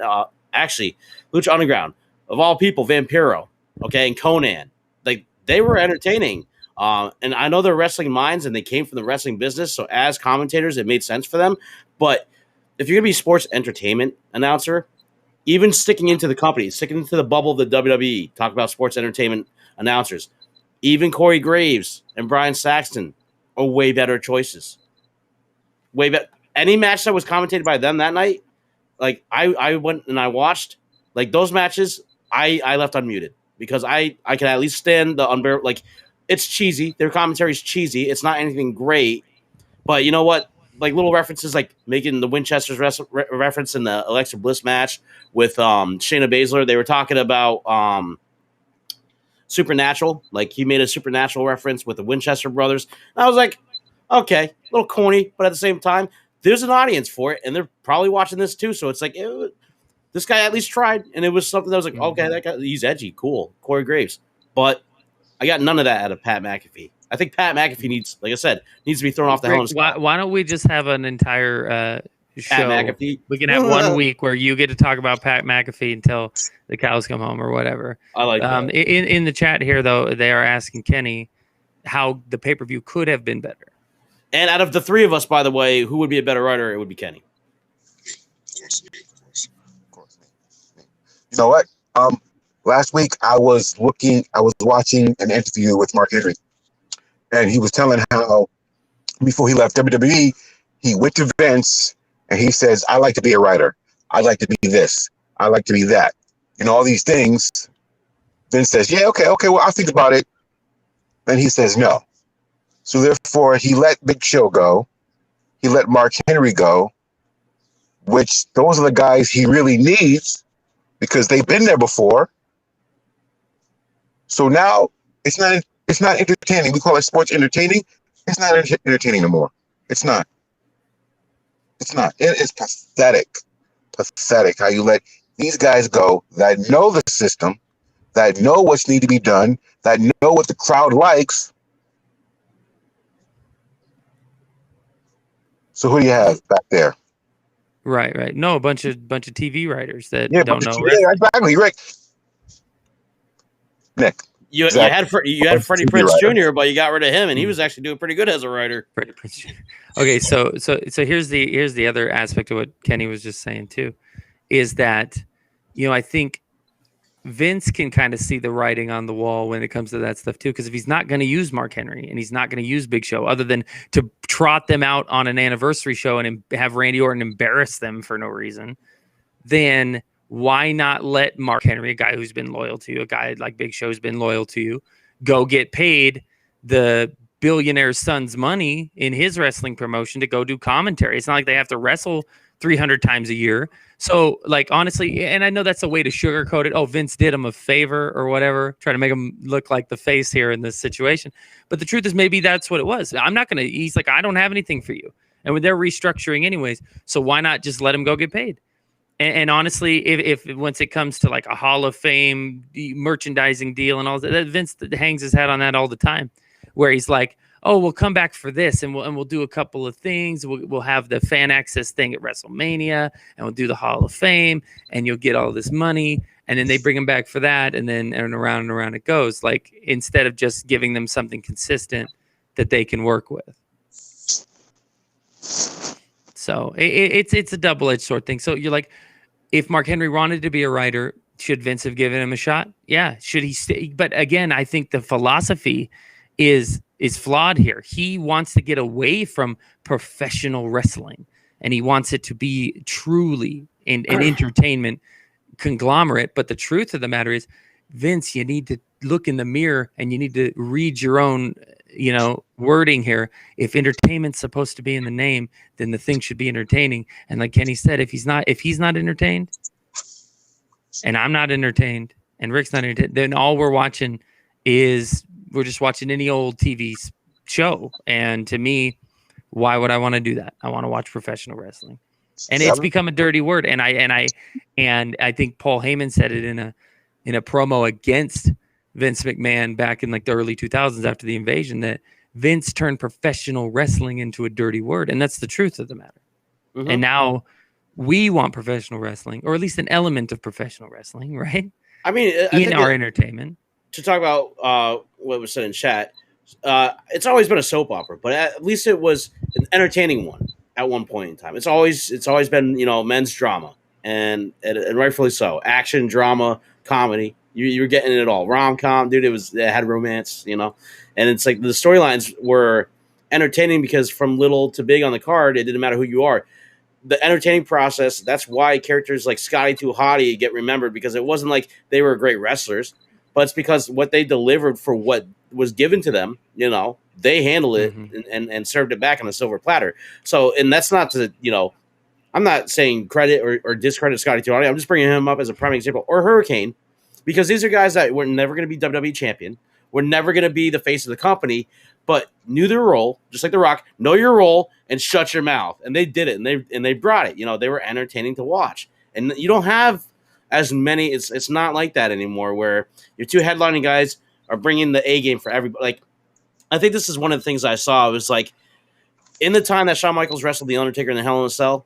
Actually, Lucha Underground, of all people, Vampiro, okay, and Conan, like they were entertaining. And I know they're wrestling minds and they came from the wrestling business. So as commentators, it made sense for them. But if you're going to be a sports entertainment announcer, even sticking into the company, sticking into the bubble of the WWE, talk about sports entertainment announcers, even Corey Graves and Brian Saxton are way better choices. Way better. Any match that was commentated by them that night, like I went and I watched, like those matches, I left unmuted because I can at least stand the unbearable. Like it's cheesy. Their commentary is cheesy. It's not anything great, but you know what? Like little references, like making the Winchester's reference in the Alexa Bliss match with Shayna Baszler. They were talking about Supernatural. Like he made a Supernatural reference with the Winchester brothers. And I was like, okay, a little corny, but at the same time, there's an audience for it, and they're probably watching this too. So it's like, this guy at least tried, and it was something that was like, okay, that guy, he's edgy, cool, Corey Graves. But I got none of that out of Pat McAfee. I think Pat McAfee needs, like I said, needs to be thrown off the helm. Why don't we just have an entire show? Pat McAfee. We can have 1 week where you get to talk about Pat McAfee until the cows come home or whatever. I like that. In the chat here, though, they are asking Kenny how the pay-per-view could have been better. And out of the three of us, by the way, who would be a better writer? It would be Kenny. Of course. You know what? Last week I was watching an interview with Mark Henry, and he was telling how before he left WWE, he went to Vince and he says, I like to be a writer. I like to be this. I like to be that. All these things. Vince says, yeah, okay, well, I'll think about it. Then he says no. So therefore, he let Big Show go. He let Mark Henry go, which those are the guys he really needs because they've been there before. So now it's not entertaining. We call it sports entertaining. It's not entertaining no more. It's not. It is pathetic. Pathetic how you let these guys go that know the system, that know what's need to be done, that know what the crowd likes. So who do you have back there? Right. No, a bunch of TV writers that don't know. Yeah, exactly. Right. Nick. You had Freddie Prinze Jr., but you got rid of him, and he was actually doing pretty good as a writer. Freddie Prinze Jr. Okay, so here's the other aspect of what Kenny was just saying too, is that I think Vince can kind of see the writing on the wall when it comes to that stuff too, because if he's not going to use Mark Henry and he's not going to use Big Show, other than to trot them out on an anniversary show and have Randy Orton embarrass them for no reason, then why not let Mark Henry, a guy who's been loyal to you, a guy like Big Show's been loyal to you, go get paid the billionaire's son's money in his wrestling promotion to go do commentary? It's not like they have to wrestle 300 times a year. So, like, honestly, and I know that's a way to sugarcoat it. Oh, Vince did him a favor or whatever, try to make him look like the face here in this situation. But the truth is, maybe that's what it was. I'm not going to, he's like, I don't have anything for you. And when they're restructuring anyways, so why not just let him go get paid? And honestly, if once it comes to like a Hall of Fame merchandising deal and all that, Vince hangs his head on that all the time, where he's like, oh, we'll come back for this, and we'll do a couple of things. We'll have the fan access thing at WrestleMania, and we'll do the Hall of Fame, and you'll get all this money. And then they bring him back for that, and around and around it goes. Like, instead of just giving them something consistent that they can work with. So it's a double-edged sword thing. So you're like, if Mark Henry wanted to be a writer, should Vince have given him a shot? Yeah. Should he stay? But again, I think the philosophy is flawed here. He wants to get away from professional wrestling, and he wants it to be truly an entertainment conglomerate. But the truth of the matter is, Vince, you need to look in the mirror and you need to read your own, wording here. If entertainment's supposed to be in the name, then the thing should be entertaining. And like Kenny said, if he's not entertained, and I'm not entertained, and Rick's not entertained, then all we're watching is we're just watching any old TV show. And to me, why would I want to do that? I want to watch professional wrestling, and it's become a dirty word. And I think Paul Heyman said it in a promo against Vince McMahon back in like the early 2000s after the invasion, that Vince turned professional wrestling into a dirty word. And that's the truth of the matter. Mm-hmm. And now we want professional wrestling, or at least an element of professional wrestling, right? I mean, in our entertainment. To talk about what was said in chat, it's always been a soap opera, but at least it was an entertaining one at one point in time. It's always been, men's drama, and rightfully so. Action, drama, comedy. You were getting it all. Rom-com, dude. It had romance, and it's like the storylines were entertaining because from little to big on the card, it didn't matter who you are. The entertaining process, that's why characters like Scotty 2 Hotty get remembered, because it wasn't like they were great wrestlers, but it's because what they delivered for what was given to them, they handled it and served it back on a silver platter. So, and that's not to, I'm not saying credit or discredit Scotty 2 Hotty. I'm just bringing him up as a prime example, or Hurricane, because these are guys that were never going to be WWE champion. We're never going to be the face of the company, but knew their role, just like The Rock. Know your role and shut your mouth. And they did it, and they brought it. They were entertaining to watch. And you don't have as many. It's not like that anymore, where your two headlining guys are bringing the A game for everybody. Like, I think this is one of the things I saw. It was like, in the time that Shawn Michaels wrestled The Undertaker in the Hell in a Cell,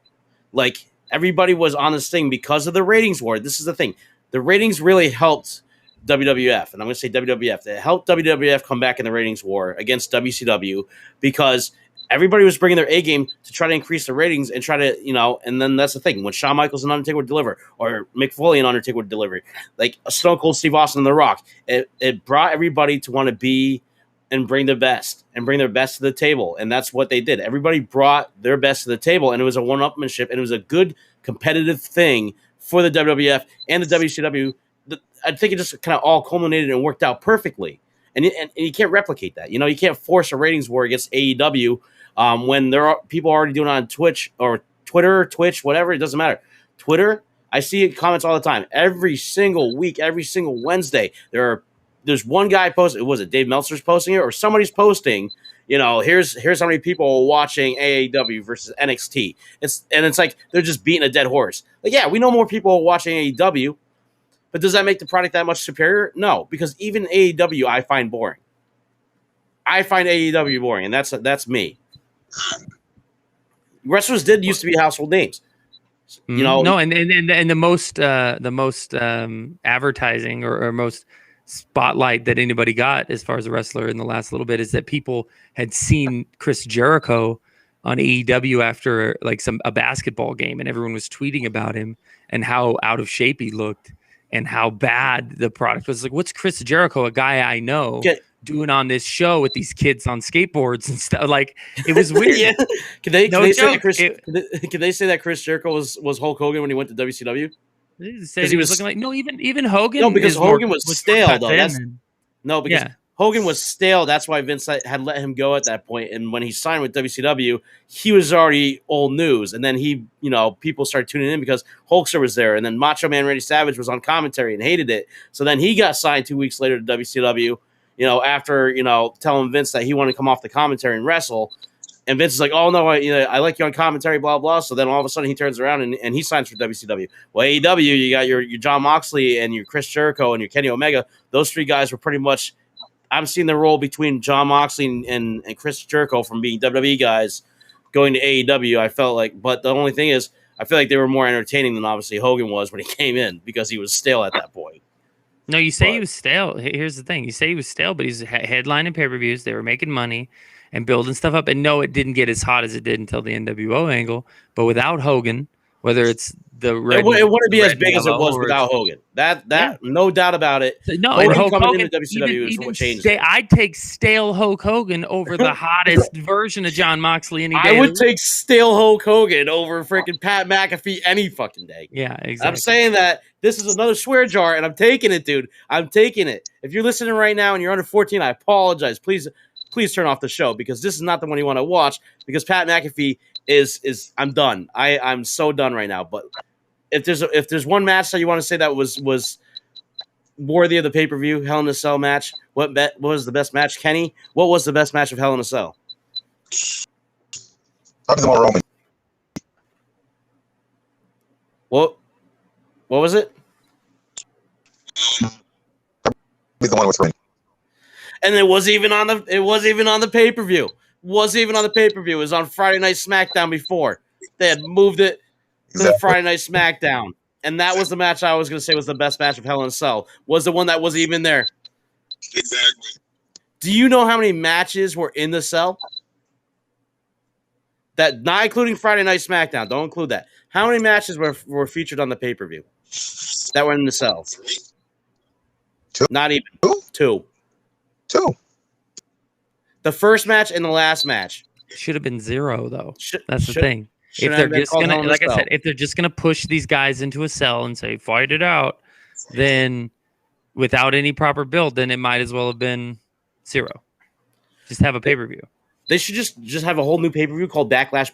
like, everybody was on this thing because of the ratings war. This is the thing. The ratings really helped WWF, and I'm going to say WWF. It helped WWF come back in the ratings war against WCW, because everybody was bringing their A game to try to increase the ratings and try to, and then that's the thing. When Shawn Michaels and Undertaker would deliver, or Mick Foley and Undertaker would deliver, like Stone Cold Steve Austin and The Rock, it brought everybody to want to be and bring their best to the table. And that's what they did. Everybody brought their best to the table, and it was a one-upmanship, and it was a good competitive thing for the WWF and the WCW. I think it just kind of all culminated and worked out perfectly. And you can't replicate that. You can't force a ratings war against AEW when there are people already doing it on Twitch or Twitter, Twitch, whatever. It doesn't matter. Twitter, I see comments all the time. Every single week, every single Wednesday, there's one guy posting. Was it Dave Meltzer's posting it, or somebody's posting? Here's how many people are watching AEW versus NXT. It's like they're just beating a dead horse. Like, yeah, we know more people are watching AEW, but does that make the product that much superior? No, because even AEW I find boring. I find AEW boring, and that's me. Wrestlers did used to be household names. No, and the most advertising or most spotlight that anybody got as far as a wrestler in the last little bit is that people had seen Chris Jericho on AEW after like a basketball game, and everyone was tweeting about him and how out of shape he looked and how bad the product was. Like, what's Chris Jericho, a guy I know, doing on this show with these kids on skateboards and stuff? Like, it was weird. Yeah. Can they say that Chris Jericho was Hulk Hogan when he went to WCW? Because he was looking like even Hogan. No, because Hogan was stale though. Hogan was stale. That's why Vince had let him go at that point. And when he signed with WCW, he was already old news. And then people started tuning in because Hulkster was there, and then Macho Man Randy Savage was on commentary and hated it. So then he got signed 2 weeks later to WCW. After telling Vince that he wanted to come off the commentary and wrestle. And Vince is like, oh, no, I like you on commentary, blah, blah. So then all of a sudden he turns around and he signs for WCW. Well, AEW, you got your John Moxley and your Chris Jericho and your Kenny Omega. Those three guys were pretty much – I'm seeing the role between John Moxley and Chris Jericho from being WWE guys going to AEW. I felt like – but the only thing is I feel like they were more entertaining than obviously Hogan was when he came in, because he was stale at that point. No, you say he was stale. Here's the thing. You say he was stale, but he's headlining pay-per-views. They were making money. and building stuff up. And no, it didn't get as hot as it did until the NWO angle. But without Hogan, whether it's the red, It wouldn't be as red and big as it yellow, was or without it's- Hogan. That Yeah. no doubt about it. No, and Hulk coming Hogan, into WCW is even what changed it. I'd take stale Hulk Hogan over the hottest version of John Moxley any day. I would take stale Hulk Hogan over freaking Pat McAfee any fucking day. Yeah, exactly. I'm saying that this is another swear jar, and I'm taking it, dude. I'm taking it. If you're listening right now and you're under 14, I apologize. Please turn off the show, because this is not the one you want to watch, because Pat McAfee is I'm done. I'm so done right now. But if there's one match that you want to say that was worthy of the pay-per-view, Hell in a Cell match, what was the best match, Kenny? What was the best match of Hell in a Cell? Probably the more Roman. What was it? Probably the one with Ring. And it wasn't even on the pay-per-view. Wasn't even on the pay-per-view. It was on Friday Night SmackDown before. They had moved it to the Friday Night SmackDown. And that was the match I was going to say was the best match of Hell in a Cell. Was the one that wasn't even there. Exactly. Do you know how many matches were in the cell? That, not including Friday Night SmackDown. Don't include that. How many matches were featured on the pay-per-view that were in the cell? Two. Not even. Two. The first match and the last match. Should have been 0, though. That's the thing. If Have they're been just called gonna, Hell in a like I Cell. said, if they're just gonna push these guys into a cell and say fight it out, then without any proper build, then it might as well have been 0. Just have a pay-per-view. They should just have a whole new pay-per-view called Backlash.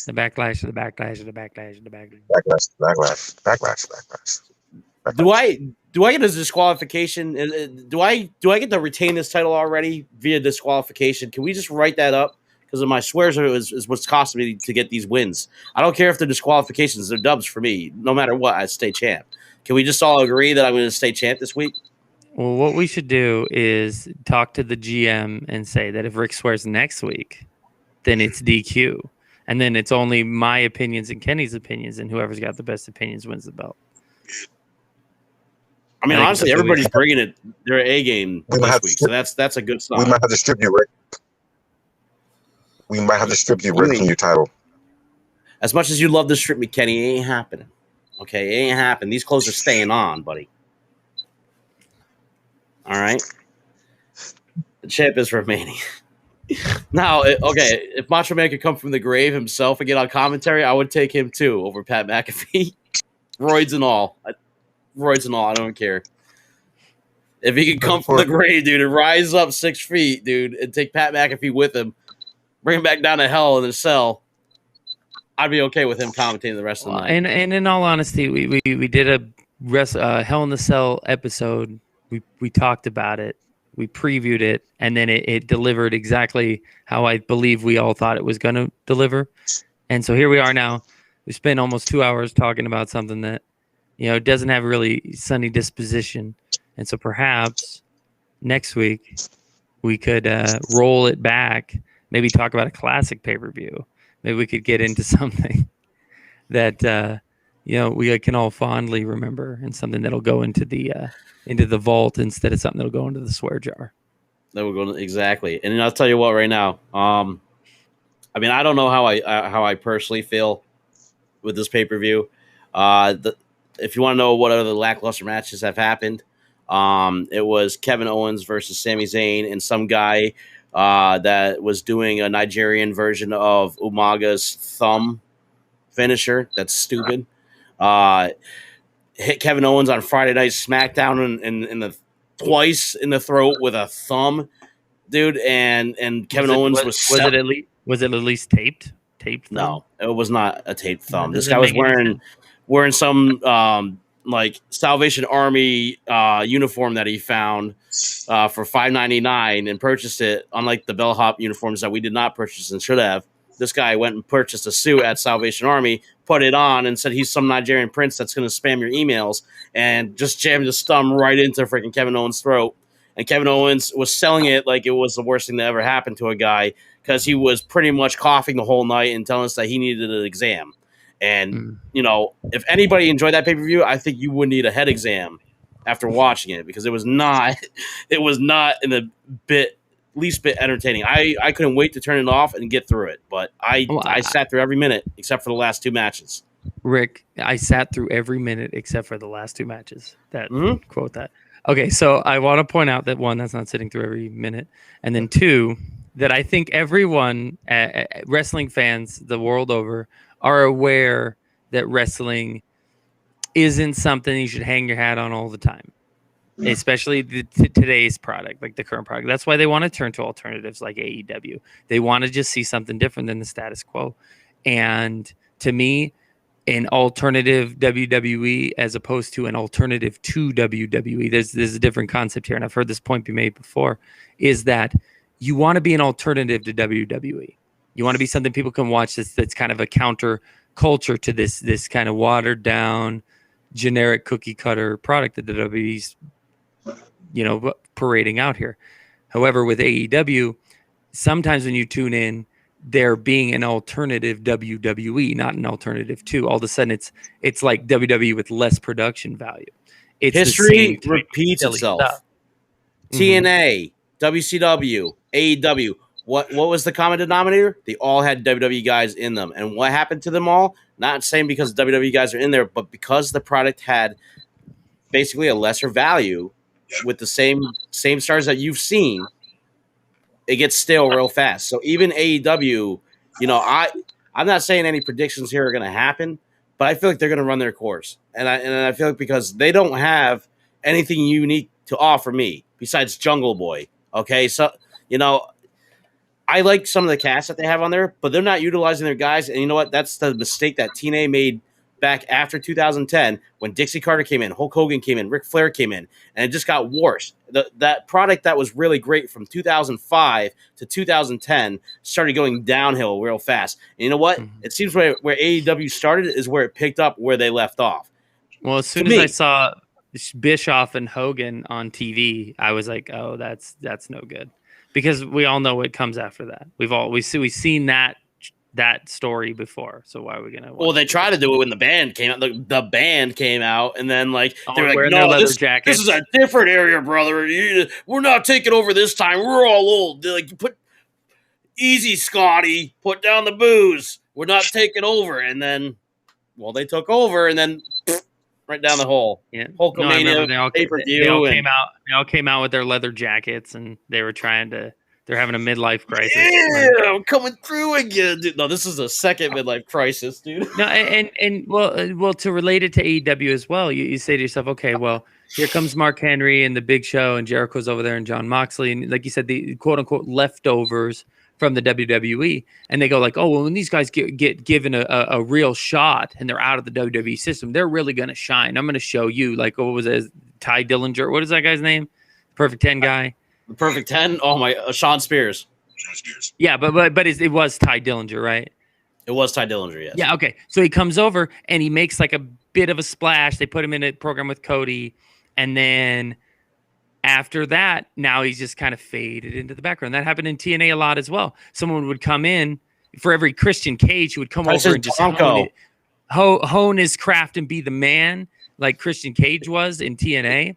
The backlash of the backlash of the backlash of the backlash. Backlash. Do I get a disqualification? Do I get to retain this title already via disqualification? Can we just write that up? Because of my swears is what's costing me to get these wins. I don't care if they're disqualifications, they're dubs for me. No matter what, I stay champ. Can we just all agree that I'm going to stay champ this week? Well, what we should do is talk to the GM and say that if Rick swears next week, then it's DQ. And then it's only my opinions and Kenny's opinions, and whoever's got the best opinions wins the belt. I mean, I think honestly, that's what we everybody's bringing it their A game this week, so that's a good sign. We might have to strip you, Rick. We might have to strip you, Rick, from your title. As much as you love to strip me, Kenny, it ain't happening. Okay, it ain't happening. These clothes are staying on, buddy. All right? The champ is remaining. Now, okay, if Macho Man could come from the grave himself and get on commentary, I would take him too over Pat McAfee. Roids and all. I don't care. If he could come from the grave, dude, and rise up 6 feet, dude, and take Pat McAfee with him, bring him back down to Hell in a Cell, I'd be okay with him commentating the rest of the night. And in all honesty, we did a Hell in the Cell episode. We talked about it. We previewed it, and then it delivered exactly how I believe we all thought it was going to deliver. And so here we are now. We spent almost 2 hours talking about something that, doesn't have a really sunny disposition. And so perhaps next week we could roll it back, maybe talk about a classic pay-per-view. Maybe we could get into something that, we can all fondly remember, and something that'll go into the vault instead of something that'll go into the swear jar. That would go exactly. And I'll tell you what, right now, I mean, I don't know how I personally feel with this pay-per-view. If you want to know what other lackluster matches have happened, it was Kevin Owens versus Sami Zayn and some guy that was doing a Nigerian version of Umaga's thumb finisher. That's stupid. Hit Kevin Owens on Friday Night SmackDown in the twice in the throat with a thumb, dude. And Kevin Owens was it at least taped? Taped thumb? No, it was not a taped thumb. That This doesn't guy was make any wearing some like Salvation Army uniform that he found for $5.99 and purchased it. Unlike the bellhop uniforms that we did not purchase and should have, this guy went and purchased a suit at Salvation Army, put it on, and said he's some Nigerian prince that's going to spam your emails, and just jammed his thumb right into freaking Kevin Owens' throat. And Kevin Owens was selling it like it was the worst thing that ever happened to a guy, because he was pretty much coughing the whole night and telling us that he needed an exam. And, if anybody enjoyed that pay-per-view, I think you would need a head exam after watching it, because it was not in a bit least bit entertaining. I couldn't wait to turn it off and get through it, but Well, I sat through every minute except for the last two matches. Rick, I sat through every minute except for the last two matches. That Mhm. quote that. Okay, so I want to point out that one, that's not sitting through every minute, and then two, that I think everyone, wrestling fans the world over, are aware that wrestling isn't something you should hang your hat on all the time, especially today's product, like the current product. That's why they want to turn to alternatives like AEW. They want to just see something different than the status quo. And to me, an alternative WWE as opposed to an alternative to WWE, there's a different concept here, and I've heard this point be made before, is that you want to be an alternative to WWE. You want to be something people can watch that's kind of a counter culture to this kind of watered down, generic cookie cutter product that the WWE's parading out here. However, with AEW, sometimes when you tune in, there being an alternative WWE, not an alternative to. All of a sudden, it's like WWE with less production value. It's History repeats itself. Stuff. TNA, WCW, AEW. What was the common denominator? They all had WWE guys in them. And what happened to them all? Not saying because WWE guys are in there, but because the product had basically a lesser value with the same stars that you've seen, it gets stale real fast. So even AEW, I'm not saying any predictions here are going to happen, but I feel like they're going to run their course. And I feel like because they don't have anything unique to offer me besides Jungle Boy. Okay, so I like some of the cast that they have on there, but they're not utilizing their guys. And you know what? That's the mistake that TNA made back after 2010 when Dixie Carter came in, Hulk Hogan came in, Ric Flair came in, and it just got worse. That product that was really great from 2005 to 2010 started going downhill real fast. And you know what? Mm-hmm. It seems where AEW started is where it picked up where they left off. Well, as soon as I saw Bischoff and Hogan on TV, I was like, oh, that's no good. Because we all know what comes after that. We've seen that story before. So why are we gonna? Well, they tried to do it when the band came out. The band came out, and then they were like, "No, this is a different area, brother. We're not taking over this time. We're all old. They're like, put easy, Scotty. Put down the booze. We're not taking over." And then, they took over, and then right down the hole. Yeah, Hulkamania pay-per-view. They all came out with their leather jackets, and they were they're having a midlife crisis. Yeah, I'm coming through again, dude. No, this is a second midlife crisis, dude. No, and well, to relate it to AEW as well, you say to yourself, okay, well, here comes Mark Henry and the Big Show, and Jericho's over there, and John Moxley, and like you said, the quote unquote leftovers from the WWE, and they go like, oh, well, when these guys get given a real shot and they're out of the WWE system, they're really going to shine. I'm going to show you, like, what was it, Ty Dillinger? What is that guy's name? Perfect 10 guy. The Perfect 10? Oh my, Sean Spears. Yeah, but it was Ty Dillinger, right? It was Ty Dillinger, yes. Yeah, okay. So he comes over and he makes like a bit of a splash. They put him in a program with Cody, and then after that, now he's just kind of faded into the background. That happened in TNA a lot as well. Someone would come in for every Christian Cage who would come over and just hone his craft and be the man like Christian Cage was in TNA.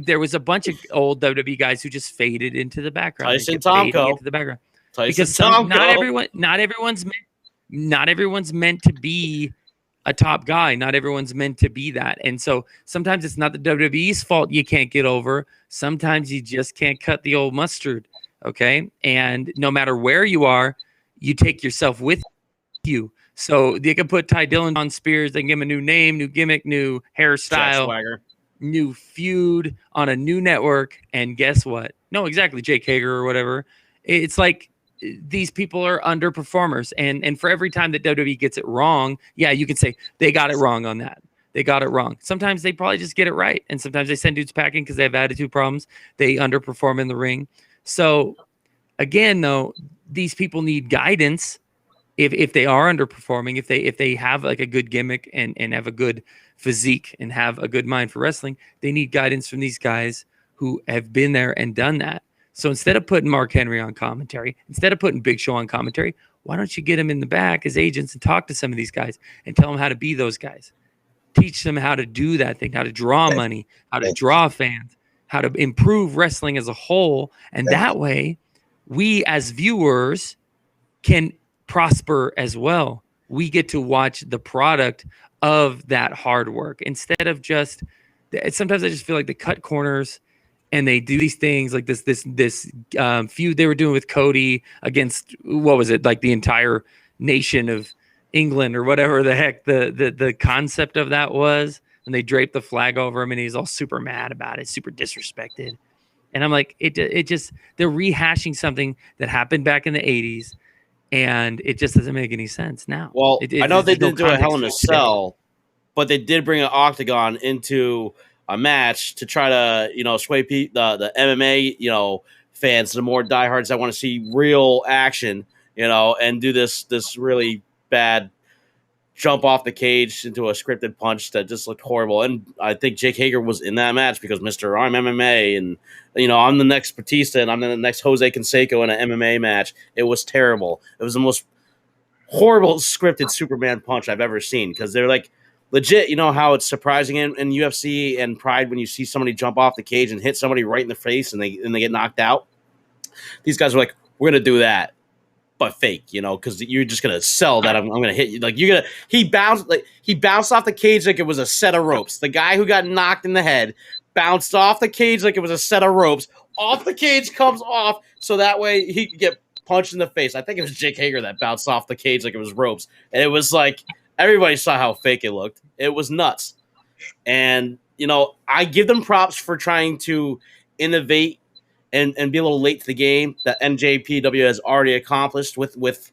There was a bunch of old WWE guys who just faded into the background. Tyson Tomko. Into the background. Because not everyone's meant to be a top guy. Not everyone's meant to be that. And so sometimes it's not the WWE's fault you can't get over. Sometimes you just can't cut the old mustard. Okay. And no matter where you are, you take yourself with you. So they can put Ty Dillon on Spears. They can give him a new name, new gimmick, new hairstyle, new feud on a new network. And guess what? No, exactly. Jake Hager or whatever. It's like these people are underperformers. And for every time that WWE gets it wrong, yeah, you can say they got it wrong on that. They got it wrong. Sometimes they probably just get it right. And sometimes they send dudes packing because they have attitude problems. They underperform in the ring. So again, though, these people need guidance. If they are underperforming, if they have like a good gimmick and have a good physique and have a good mind for wrestling, they need guidance from these guys who have been there and done that. So instead of putting Mark Henry on commentary, instead of putting Big Show on commentary, why don't you get them in the back as agents and talk to some of these guys and tell them how to be those guys? Teach them how to do that thing, how to draw money, how to draw fans. how to improve wrestling as a whole, and Thank that way we as viewers can prosper as well. We get to watch the product of that hard work instead of just sometimes I just feel like they cut corners and they do these things like this feud they were doing with Cody against, what was it, like the entire nation of England or whatever the heck the concept of that was, and they draped the flag over him and he's all super mad about it, super disrespected. And I'm like, it just, they're rehashing something that happened back in the 80s, and it just doesn't make any sense now. Well, I know they there's no didn't do a Hell in a context for today. Cell, but they did bring an octagon into a match to try to, sway the MMA, fans, the more diehards that want to see real action, and do this really bad jump off the cage into a scripted punch that just looked horrible. And I think Jake Hager was in that match because Mr. I'm MMA, and I'm the next Batista and I'm the next Jose Canseco in an MMA match. It was terrible. It was the most horrible scripted Superman punch I've ever seen, because they're like legit. You know how it's surprising in UFC and Pride when you see somebody jump off the cage and hit somebody right in the face and they get knocked out. These guys are like, we're gonna do that, but fake, because you're just gonna sell that I'm gonna hit you. Like he bounced off the cage like it was a set of ropes. The guy who got knocked in the head bounced off the cage like it was a set of ropes. Off the cage comes off, so that way he could get punched in the face. I think it was Jake Hager that bounced off the cage like it was ropes, and it was like everybody saw how fake it looked. It was nuts, and I give them props for trying to innovate and be a little late to the game that NJPW has already accomplished with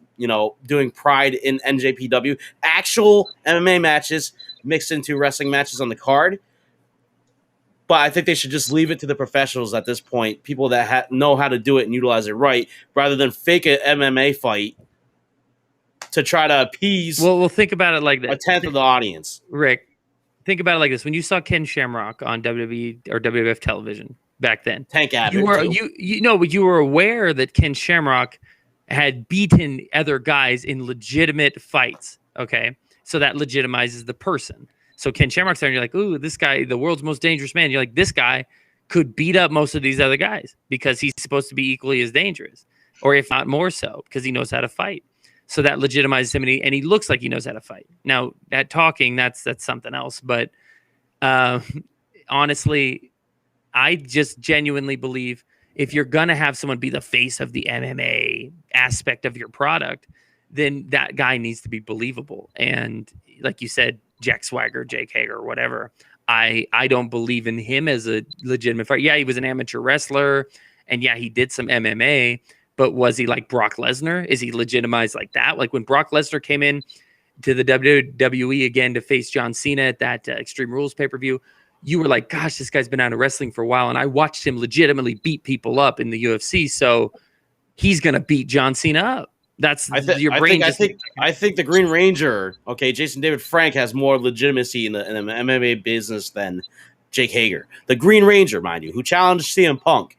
doing Pride in NJPW, actual MMA matches mixed into wrestling matches on the card. But I think they should just leave it to the professionals at this point, people that know how to do it and utilize it right, rather than fake an MMA fight to try to appease. Well, think about it like this: a tenth of the audience. Rick, think about it like this: when you saw Ken Shamrock on WWE or WWF television back then, Tank Abbott, you were aware that Ken Shamrock had beaten other guys in legitimate fights. Okay, so that legitimizes the person. So Ken Shamrock's there, and you're like, ooh, this guy, the world's most dangerous man. You're like, this guy could beat up most of these other guys because he's supposed to be equally as dangerous, or if not more so, because he knows how to fight. So that legitimizes him, and he looks like he knows how to fight. Now, that talking, that's something else. But honestly, I just genuinely believe if you're going to have someone be the face of the MMA aspect of your product, then that guy needs to be believable. And like you said, Jack Swagger, Jake Hager, whatever, I don't believe in him as a legitimate fighter. Yeah, he was an amateur wrestler, and yeah, he did some MMA, but was he like Brock Lesnar? Is he legitimized like that? Like when Brock Lesnar came in to the WWE again to face John Cena at that Extreme Rules pay-per-view, you were like, gosh, this guy's been out of wrestling for a while, and I watched him legitimately beat people up in the UFC, so he's going to beat John Cena up. That's your brain. I think the Green Ranger, Jason David Frank, has more legitimacy in the MMA business than Jake Hager. The Green Ranger, mind you, who challenged CM Punk.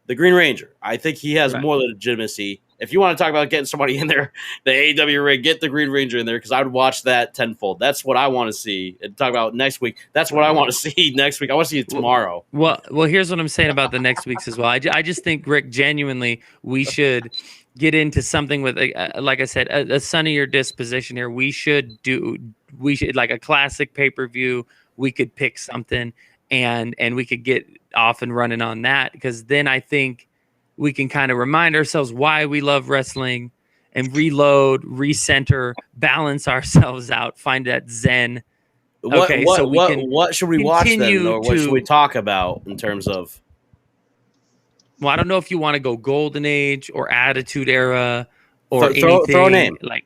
The Green Ranger, I think he has more legitimacy. If you want to talk about getting somebody in there, the AEW ring, get the Green Ranger in there, because I would watch that tenfold. That's what I want to see. And talk about next week. That's what I want to see next week. I want to see it tomorrow. Well, here's what I'm saying about the next week's as well. I just think, Rick, genuinely, we should get into something with, like I said, a sunnier disposition here. We should like a classic pay-per-view. We could pick something and we could get off and running on that, because then I think we can kind of remind ourselves why we love wrestling and reload, recenter, balance ourselves out, find that zen. Okay, what should we watch then, or what should we talk about in terms of? Well, I don't know if you want to go Golden Age or Attitude Era or anything. Throw a name. Like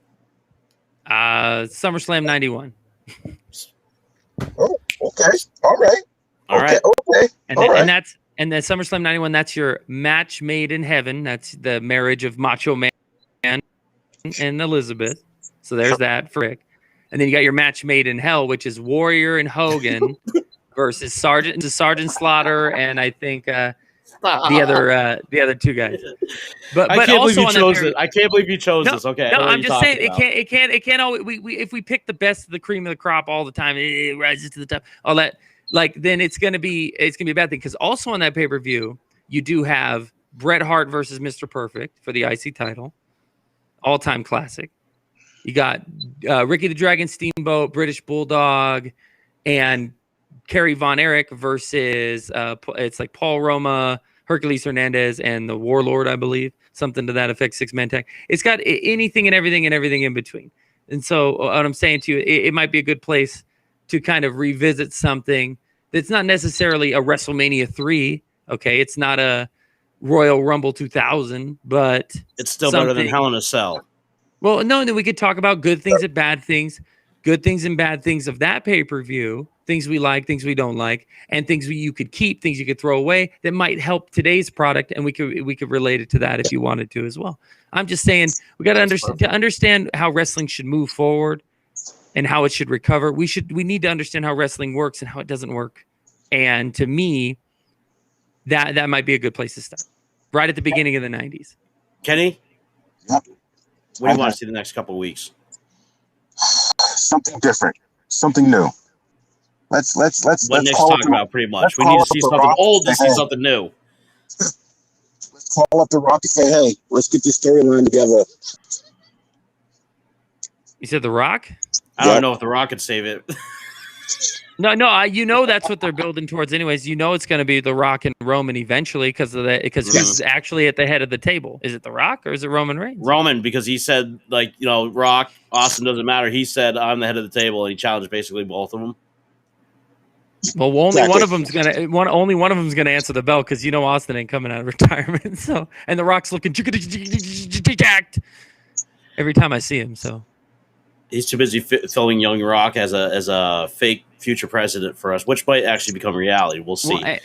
SummerSlam 91. Oh, okay. All right. Okay. And then SummerSlam 91, that's your match made in heaven. That's the marriage of Macho Man and Elizabeth. So there's that for Rick. And then you got your match made in hell, which is Warrior and Hogan versus Sergeant Slaughter, and I think the other two guys. But I can't believe you chose it. I can't believe you chose this. Okay. No, I'm just saying it can't always. We if we pick the best of the cream of the crop all the time, it rises to the top. All that. like then it's gonna be a bad thing. Because also on that pay-per-view, you do have Bret Hart versus Mr. Perfect for the IC title, all-time classic. You got Ricky the Dragon Steamboat, British Bulldog, and Kerry Von Erich versus it's like Paul Roma, Hercules Hernandez, and the Warlord, I believe, something to that effect. 6-man tag. It's got anything and everything in between. And so what I'm saying to you, it might be a good place to kind of revisit something that's not necessarily a WrestleMania 3. Okay, it's not a Royal Rumble 2000, but it's still better than Hell in a Cell. Well, no, then we could talk about good things and bad things, good things and bad things of that pay-per-view, things we like, things we don't like, and things you could keep, things you could throw away that might help today's product, and we could relate it to that if you wanted to as well. I'm just saying we got to understand how wrestling should move forward and how it should recover. We need to understand how wrestling works and how it doesn't work. And to me, that might be a good place to start, right at the beginning of the 90s. Kenny? Yep. What do you want to see the next couple of weeks? Something different, something new. Let's what Nick's talking about pretty much. We need to see something old to see something new. Let's call up The Rock and say, hey, let's get this storyline together. You said The Rock? I don't know if The Rock could save it. No, that's what they're building towards anyways. It's going to be The Rock and Roman eventually because who's actually at the head of the table? Is it The Rock or is it Roman Reigns? Roman, because he said, Rock, Austin doesn't matter. He said, I'm the head of the table, and he challenged basically both of them. Well, only one of them's gonna answer the bell because Austin ain't coming out of retirement. So, and The Rock's looking jacked every time I see him. So he's too busy filming Young Rock as a fake future president for us, which might actually become reality. We'll see. Well,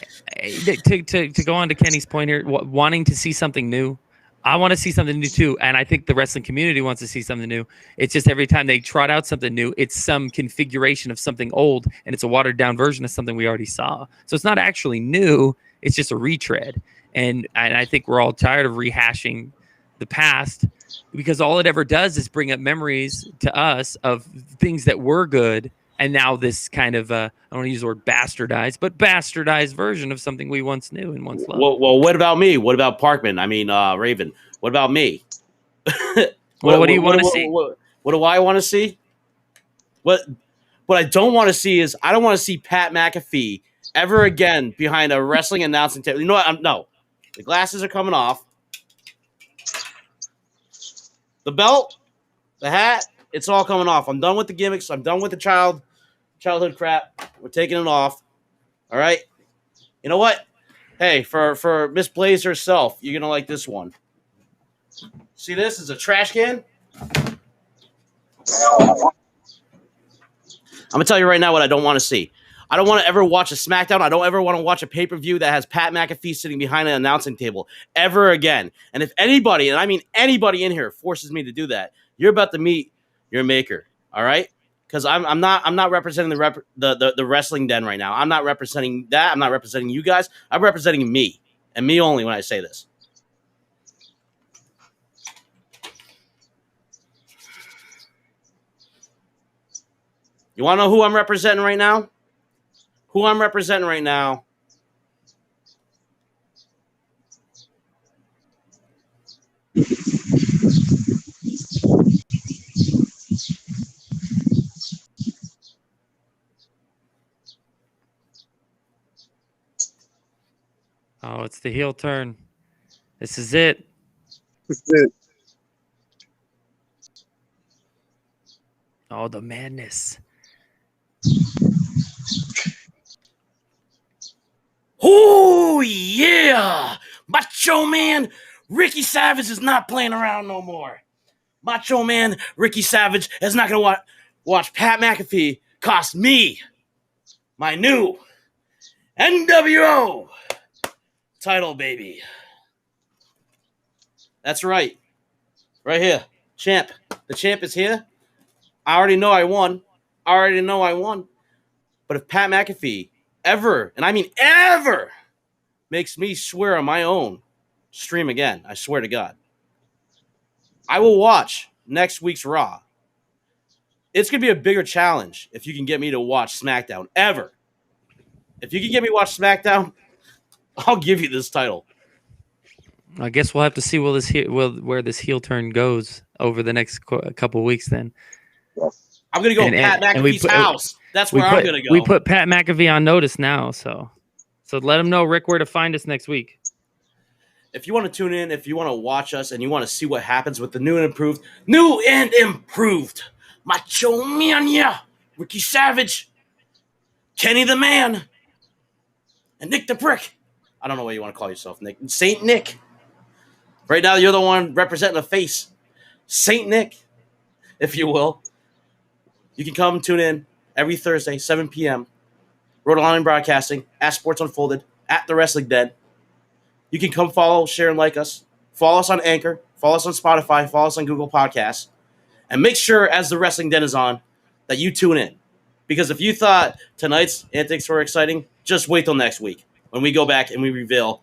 to go on to Kenny's point here, wanting to see something new. I want to see something new too, and I think the wrestling community wants to see something new. It's just every time they trot out something new, it's some configuration of something old, and it's a watered down version of something we already saw. So it's not actually new; it's just a retread. And I think we're all tired of rehashing the past because all it ever does is bring up memories to us of things that were good, and now this kind of I don't want to use the word bastardized version of something we once knew and once loved. Well, what about me? What about Parkman? I mean, Raven. What about me? What do you want to see? What do I want to see? What I don't want to see is I don't want to see Pat McAfee ever again behind a wrestling announcing table. You know what? No. The glasses are coming off. The belt, the hat, it's all coming off. I'm done with the gimmicks. I'm done with the childhood crap. We're taking it off. All right? You know what? Hey, for Miss Blaze herself, you're going to like this one. See this? It's a trash can. I'm going to tell you right now what I don't want to see. I don't want to ever watch a SmackDown. I don't ever want to watch a pay-per-view that has Pat McAfee sitting behind an announcing table ever again. And if anybody, and I mean anybody in here, forces me to do that, you're about to meet your maker. All right? Because I'm not representing the wrestling den right now. I'm not representing that. I'm not representing you guys. I'm representing me and me only when I say this. You want to know who I'm representing right now? Who I'm representing right now? Oh, it's the heel turn. This is it. This is it. Oh, the madness. Oh, yeah. Macho Man Ricky Savage is not playing around no more. Macho Man Ricky Savage is not going to watch Pat McAfee cost me my new NWO title, baby. That's right. Right here. Champ. The champ is here. I already know I won. But if Pat McAfee ever, and I mean ever, makes me swear on my own stream again, I swear to God, I will watch next week's Raw. It's going to be a bigger challenge if you can get me to watch SmackDown ever. If you can get me watch SmackDown, I'll give you this title. I guess we'll have to see where this heel turn goes over the next couple weeks. Then Yes. I'm gonna go Pat McAfee's house. That's where I'm gonna go. We put Pat McAfee on notice now, so let him know, Rick, where to find us next week. If you want to tune in, if you want to watch us, and you want to see what happens with the new and improved Macho Mania, Ricky Savage, Kenny the Man, and Nick the Brick. I don't know what you want to call yourself, Nick. Saint Nick. Right now, you're the one representing the face. Saint Nick, if you will. You can come tune in every Thursday, 7 p.m. Rhode Island Broadcasting, at Sports Unfolded, at The Wrestling Den. You can come follow, share, and like us. Follow us on Anchor. Follow us on Spotify. Follow us on Google Podcasts. And make sure, as The Wrestling Den is on, that you tune in. Because if you thought tonight's antics were exciting, just wait till next week when we go back and we reveal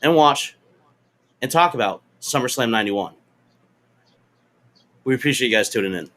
and watch and talk about SummerSlam 91. We appreciate you guys tuning in.